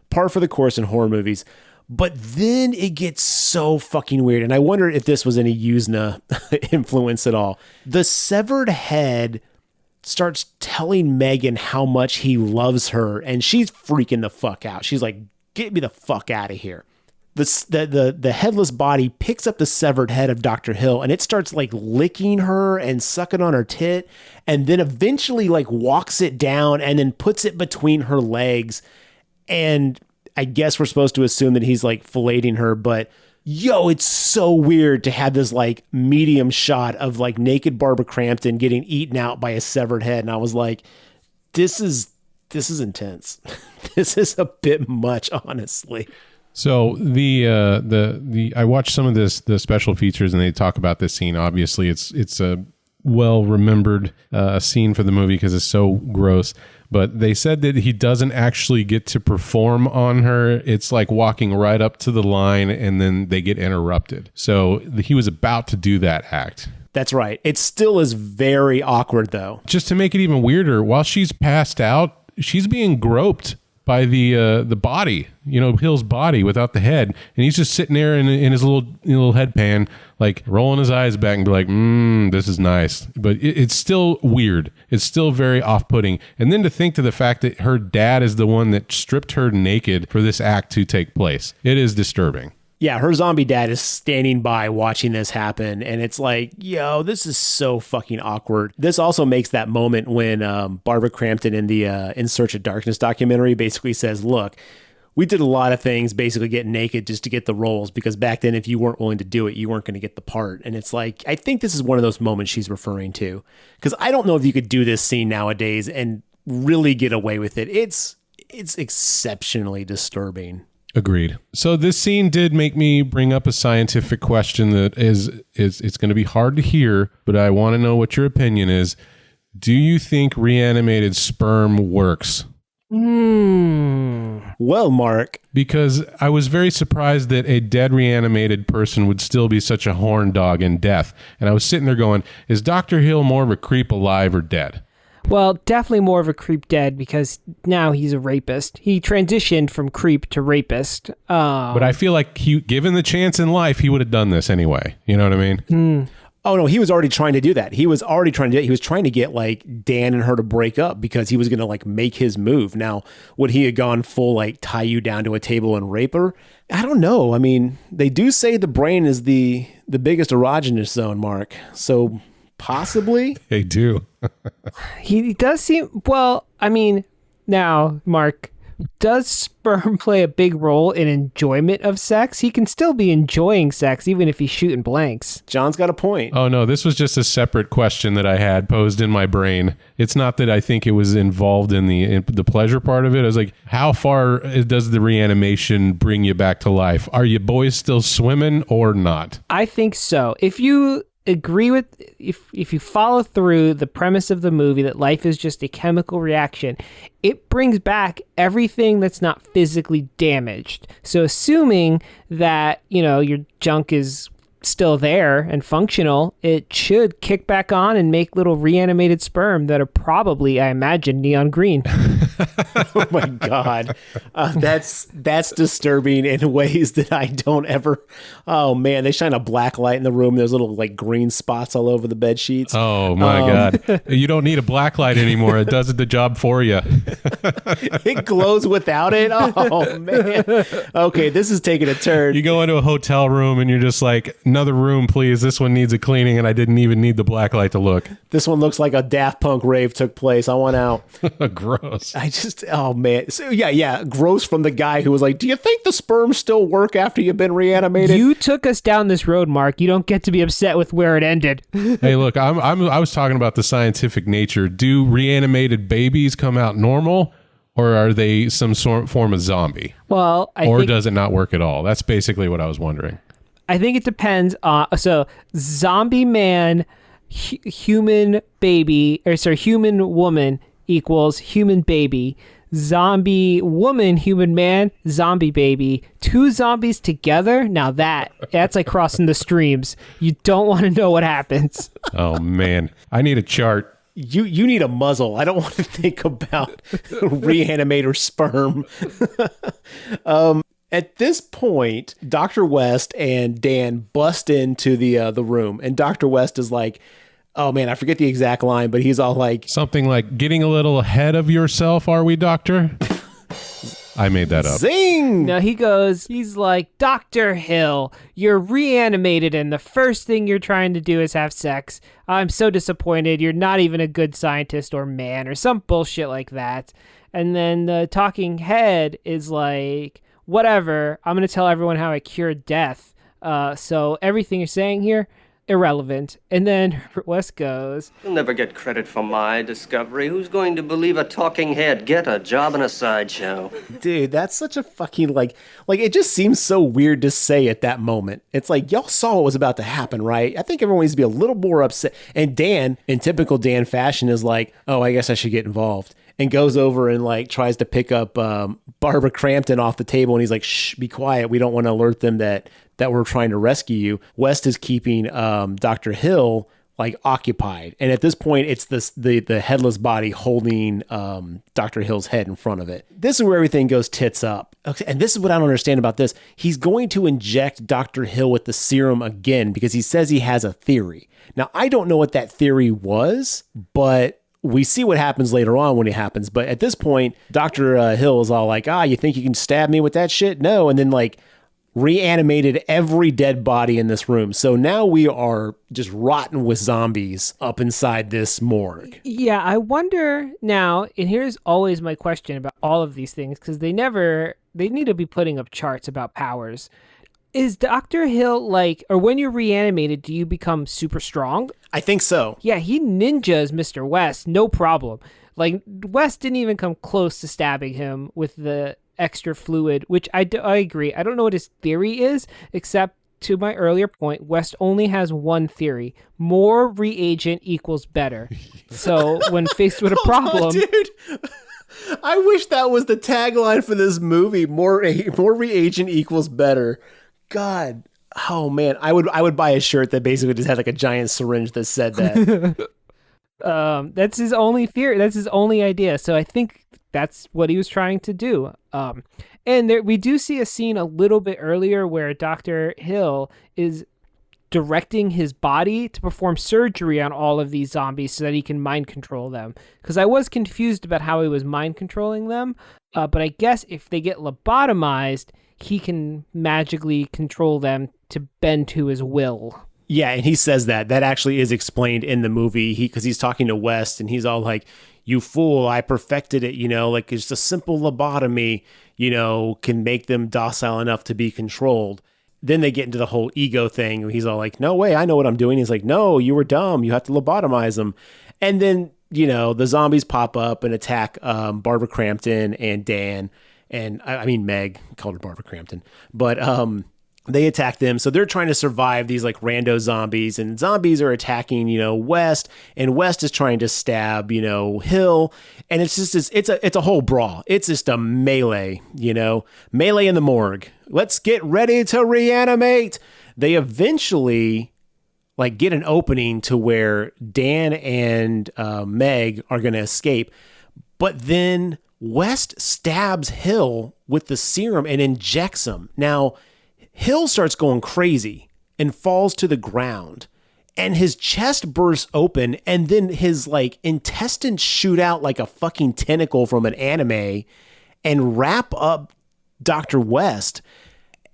par for the course in horror movies. But then it gets so fucking weird. And I wonder if this was any Yuzna influence at all. The severed head starts telling Megan how much he loves her. And she's freaking the fuck out. She's like, get me the fuck out of here. The headless body picks up the severed head of Dr. Hill and it starts licking her and sucking on her tit. And then eventually walks it down and then puts it between her legs. And I guess we're supposed to assume that he's filleting her, but it's so weird to have this medium shot of naked Barbara Crampton getting eaten out by a severed head. And I was like, this is intense. This is a bit much, honestly. So the I watched some of the special features and they talk about this scene. Obviously it's well remembered scene for the movie because it's so gross. But they said that he doesn't actually get to perform on her. It's like walking right up to the line and then they get interrupted. So he was about to do that act. That's right. It still is very awkward, though. Just to make it even weirder, while she's passed out, she's being groped by the body, Hill's body without the head, and he's just sitting there in his little headpan, like rolling his eyes back and be like, this is nice. But it's still weird. It's still very off-putting. And then to think to the fact that her dad is the one that stripped her naked for this act to take place, it is disturbing. Yeah, her zombie dad is standing by watching this happen, and it's like, yo, this is so fucking awkward. This also makes that moment when Barbara Crampton in the In Search of Darkness documentary basically says, look, we did a lot of things basically getting naked just to get the roles, because back then if you weren't willing to do it, you weren't going to get the part. And it's like, I think this is one of those moments she's referring to, because I don't know if you could do this scene nowadays and really get away with it. It's exceptionally disturbing. Agreed. So this scene did make me bring up a scientific question that is it's going to be hard to hear, but I want to know what your opinion is. Do you think reanimated sperm works? Well, Mark. Because I was very surprised that a dead reanimated person would still be such a horn dog in death. And I was sitting there going, is Dr. Hill more of a creep alive or dead? Well, definitely more of a creep dead, because now he's a rapist. He transitioned from creep to rapist. But I feel like given the chance in life, he would have done this anyway. You know what I mean? Oh, no, he was already trying to do that. He was trying to get like Dan and her to break up because he was going to like make his move. Now, would he have gone full like tie you down to a table and rape her? I don't know. I mean, they do say the brain is the biggest erogenous zone, Mark. So possibly. They do. He does seem, well, I mean, now, Mark, does sperm play a big role in enjoyment of sex? He can still be enjoying sex even if he's shooting blanks. John's got a point. Oh, no, this was just a separate question that I had posed in my brain. It's not that I think it was involved in the pleasure part of it. I was like, how far does the reanimation bring you back to life? Are you boys still swimming or not? I think so. If you agree with, if you follow through the premise of the movie that life is just a chemical reaction, it brings back everything that's not physically damaged. So assuming that, your junk is still there and functional, it should kick back on and make little reanimated sperm that are probably, I imagine, neon green. Oh my God. That's disturbing in ways that I don't ever. Oh man, they shine a black light in the room. There's little like green spots all over the bed sheets. Oh my God. You don't need a black light anymore. It does the job for you. It glows without it. Oh man. Okay, this is taking a turn. You go into a hotel room and you're just like, another room, please. This one needs a cleaning, and I didn't even need the black light to look. This one looks like a Daft Punk rave took place. I want out. Gross. Oh man. So yeah. Gross from the guy who was like, do you think the sperm still work after you've been reanimated? You took us down this road, Mark. You don't get to be upset with where it ended. Hey, look, I was talking about the scientific nature. Do reanimated babies come out normal, or are they some form of zombie? Well, does it not work at all? That's basically what I was wondering. I think it depends on, so zombie man, human baby, human woman equals human baby. Zombie woman, human man, zombie baby. Two zombies together? Now that's like crossing the streams. You don't want to know what happens. Oh man, I need a chart. You need a muzzle. I don't want to think about reanimator sperm. At this point, Dr. West and Dan bust into the room, and Dr. West is like, oh man, I forget the exact line, but he's all like... Something like, getting a little ahead of yourself, are we, Doctor? I made that up. Zing! No, he's like, Dr. Hill, you're reanimated, and the first thing you're trying to do is have sex. I'm so disappointed. You're not even a good scientist or man, or some bullshit like that. And then the talking head is like... Whatever, I'm going to tell everyone how I cured death. So everything you're saying here, irrelevant. And then Herbert West goes, You'll never get credit for my discovery. Who's going to believe a talking head? Get a job in a sideshow. Dude, that's such a fucking like it just seems so weird to say at that moment. It's like, y'all saw what was about to happen, right? I think everyone needs to be a little more upset. And Dan, in typical Dan fashion, is like, oh, I guess I should get involved. And goes over and like tries to pick up Barbara Crampton off the table. And he's like, shh, be quiet. We don't want to alert them that we're trying to rescue you. West is keeping Dr. Hill like occupied. And at this point, it's the headless body holding Dr. Hill's head in front of it. This is where everything goes tits up. Okay, and this is what I don't understand about this. He's going to inject Dr. Hill with the serum again because he says he has a theory. Now, I don't know what that theory was, but we see what happens later on when it happens. But at this point, Dr. Hill is all like, you think you can stab me with that shit? No. And then like reanimated every dead body in this room. So now we are just rotten with zombies up inside this morgue. yeah, I wonder now, and here's always my question about all of these things, because they need to be putting up charts about powers. Is Dr. Hill like, or when you're reanimated, do you become super strong? I think so. Yeah, he ninjas Mr. West, no problem. Like, West didn't even come close to stabbing him with the extra fluid, which I agree. I don't know what his theory is, except to my earlier point, West only has one theory. More reagent equals better. So when faced with a problem... Dude. I wish that was the tagline for this movie. More reagent equals better. God. Oh man, I would buy a shirt that basically just had like a giant syringe that said that. That's his only theory. That's his only idea. So I think that's what he was trying to do. And we do see a scene a little bit earlier where Dr. Hill is directing his body to perform surgery on all of these zombies so that he can mind control them. Because I was confused about how he was mind controlling them. But I guess if they get lobotomized, he can magically control them to bend to his will. Yeah, and he says that actually is explained in the movie. Because he's talking to West, and he's all like, "You fool! I perfected it. Like it's a simple lobotomy. Can make them docile enough to be controlled." Then they get into the whole ego thing. He's all like, "No way! I know what I'm doing." He's like, "No, you were dumb. You have to lobotomize them." And then the zombies pop up and attack Barbara Crampton and Dan. And I mean Meg, called her Barbara Crampton, but they attack them. So they're trying to survive these like rando zombies, and zombies are attacking, West, and West is trying to stab, Hill. And it's just, it's a whole brawl. It's just a melee, melee in the morgue. Let's get ready to reanimate. They eventually like get an opening to where Dan and Meg are going to escape. But then West stabs Hill with the serum and injects him. Now, Hill starts going crazy and falls to the ground, and his chest bursts open, and then his like intestines shoot out like a fucking tentacle from an anime and wrap up Dr. West.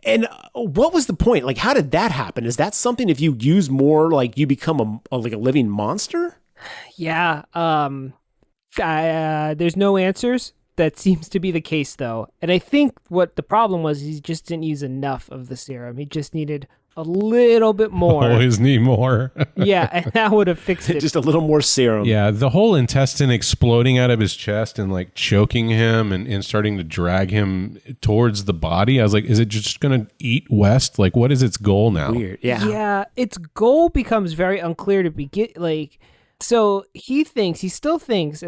And what was the point? Like, how did that happen? Is that something if you use more, like you become a living monster? Yeah. There's no answers. That seems to be the case, though. And I think what the problem was, he just didn't use enough of the serum. He just needed a little bit more. Always need more. Yeah, and that would have fixed it. Just a little more serum. Yeah, the whole intestine exploding out of his chest and like choking him and starting to drag him towards the body. I was like, is it just going to eat West? Like, what is its goal now? Weird. Yeah. Yeah, its goal becomes very unclear to begin. Like, so he still thinks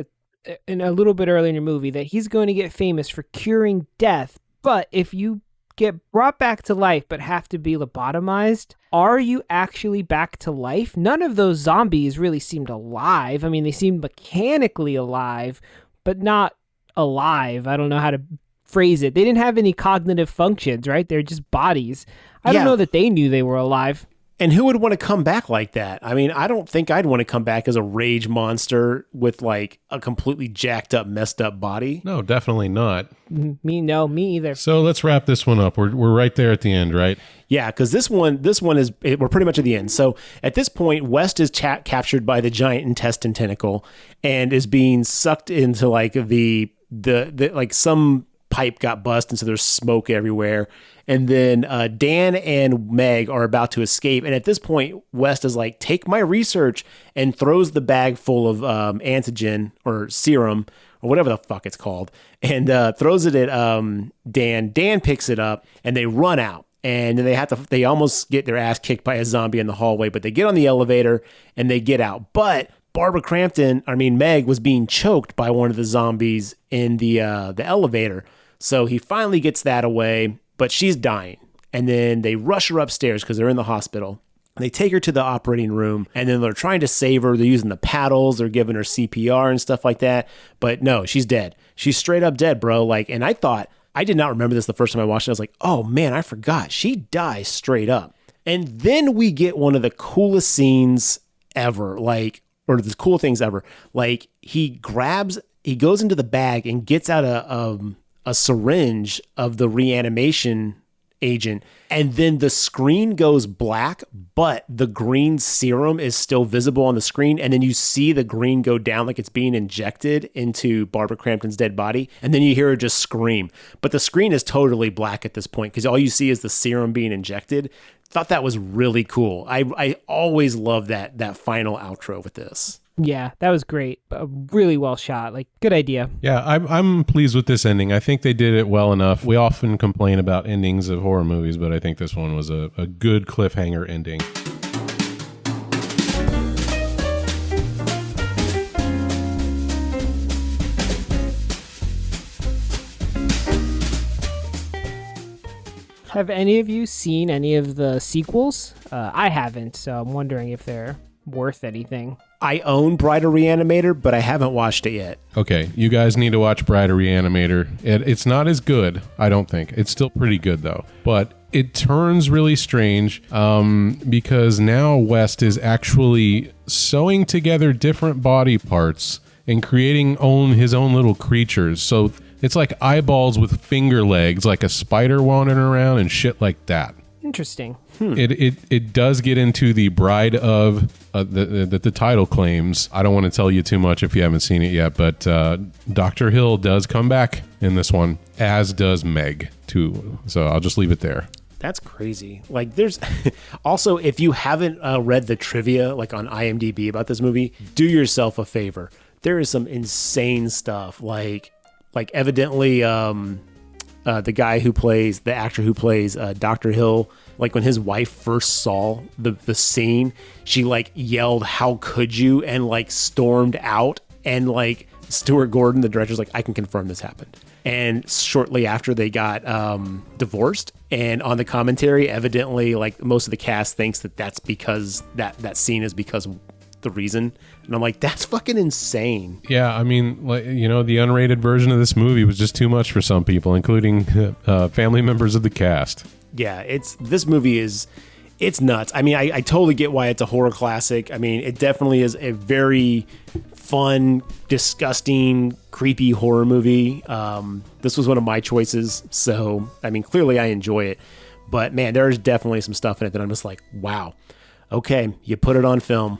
in a little bit earlier in your movie that he's going to get famous for curing death. But if you get brought back to life but have to be lobotomized, are you actually back to life? None of those zombies really seemed alive. I mean, they seemed mechanically alive, but not alive. I don't know how to phrase it. They didn't have any cognitive functions, right? They're just bodies. I don't know that they knew they were alive. And who would want to come back like that? I mean, I don't think I'd want to come back as a rage monster with like a completely jacked up, messed up body. No, definitely not. Me either. So let's wrap this one up. We're right there at the end, right? Yeah, because this one is, we're pretty much at the end. So at this point, West is captured by the giant intestine tentacle and is being sucked into like the like some pipe got bust, and so there's smoke everywhere. And then Dan and Meg are about to escape. And at this point, West is like, take my research, and throws the bag full of antigen or serum or whatever the fuck it's called, and throws it at Dan. Dan picks it up, and they run out. And then they almost get their ass kicked by a zombie in the hallway, but they get on the elevator and they get out. But Meg was being choked by one of the zombies in the elevator. So he finally gets that away, but she's dying. And then they rush her upstairs because they're in the hospital. They take her to the operating room, and then they're trying to save her. They're using the paddles. They're giving her CPR and stuff like that. But no, she's dead. She's straight up dead, bro. Like, and I did not remember this the first time I watched it. I was like, oh man, I forgot. She dies straight up. And then we get one of the coolest scenes ever, or the cool things ever. Like, he goes into the bag and gets out a syringe of the reanimation agent, and then the screen goes black, but the green serum is still visible on the screen, and then you see the green go down like it's being injected into Barbara Crampton's dead body, and then you hear her just scream. But the screen is totally black at this point because all you see is the serum being injected. Thought that was really cool. I always love that final outro with this. Yeah, that was great. Really well shot. Like, good idea. Yeah, I'm pleased with this ending. I think they did it well enough. We often complain about endings of horror movies, but I think this one was a good cliffhanger ending. Have any of you seen any of the sequels? I haven't, so I'm wondering if they're worth anything. I own Bride of Re-Animator, but I haven't watched it yet. Okay, you guys need to watch Bride of Re-Animator. It's not as good, I don't think. It's still pretty good, though. But it turns really strange because now West is actually sewing together different body parts and creating his own little creatures. So it's like eyeballs with finger legs, like a spider wandering around and shit like that. Interesting. It does get into the bride of the title claims. I don't want to tell you too much if you haven't seen it yet, but Dr. Hill does come back in this one, as does Meg too. So I'll just leave it there. That's crazy. Like, there's also, if you haven't read the trivia like on IMDb about this movie, do yourself a favor. There is some insane stuff. Like evidently, the actor who plays Dr. Hill, like when his wife first saw the scene, she like yelled, "How could you?" and like stormed out. And like Stuart Gordon, the director's like, "I can confirm this happened." And shortly after, they got divorced. And on the commentary, evidently, like most of the cast thinks that's because that scene is because of the reason. And I'm like, that's fucking insane. Yeah, I mean, like, you know, the unrated version of this movie was just too much for some people, including family members of the cast. Yeah, this movie is nuts. I mean, I totally get why it's a horror classic. I mean, it definitely is a very fun, disgusting, creepy horror movie. This was one of my choices, so I mean, clearly I enjoy it. But man, there's definitely some stuff in it that I'm just like, wow. Okay, you put it on film.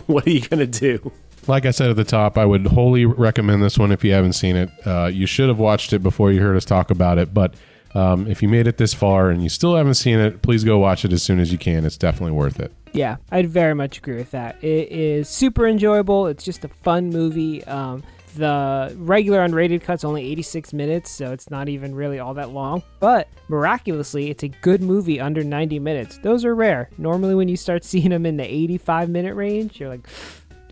What are you gonna do? Like I said at the top, I would wholly recommend this one if you haven't seen it. You should have watched it before you heard us talk about it, but if you made it this far and you still haven't seen it, please go watch it as soon as you can. It's definitely worth it. Yeah, I'd very much agree with that. It is super enjoyable. It's just a fun movie. The regular unrated cut's only 86 minutes, so it's not even really all that long. But miraculously, it's a good movie under 90 minutes. Those are rare. Normally when you start seeing them in the 85-minute range, you're like,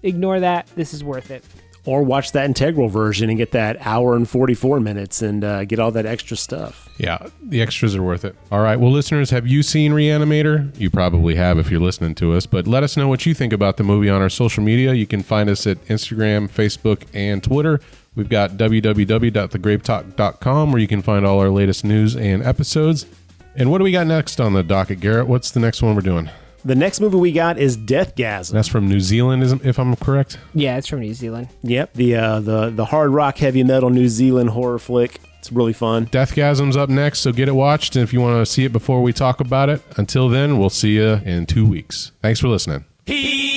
ignore that. This is worth it. Or watch that integral version and get that hour and 44 minutes and get all that extra stuff. Yeah, the extras are worth it. All right, well, listeners, have you seen Re-Animator? You probably have if you're listening to us, but let us know what you think about the movie on our social media. You can find us at Instagram, Facebook, and Twitter. We've got www.thegravetalk.com where you can find all our latest news and episodes. And what do we got next on the docket, Garrett? What's the next one we're doing? The next movie we got is Deathgasm. That's from New Zealand, if I'm correct? Yeah, it's from New Zealand. Yep, the hard rock, heavy metal New Zealand horror flick. It's really fun. Deathgasm's up next, so get it watched. And if you want to see it before we talk about it, until then, we'll see you in 2 weeks. Thanks for listening. He's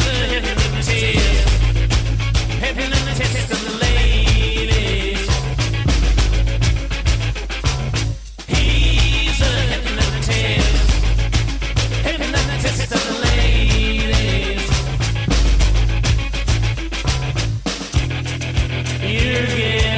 a hypnotist, hypnotist. here again.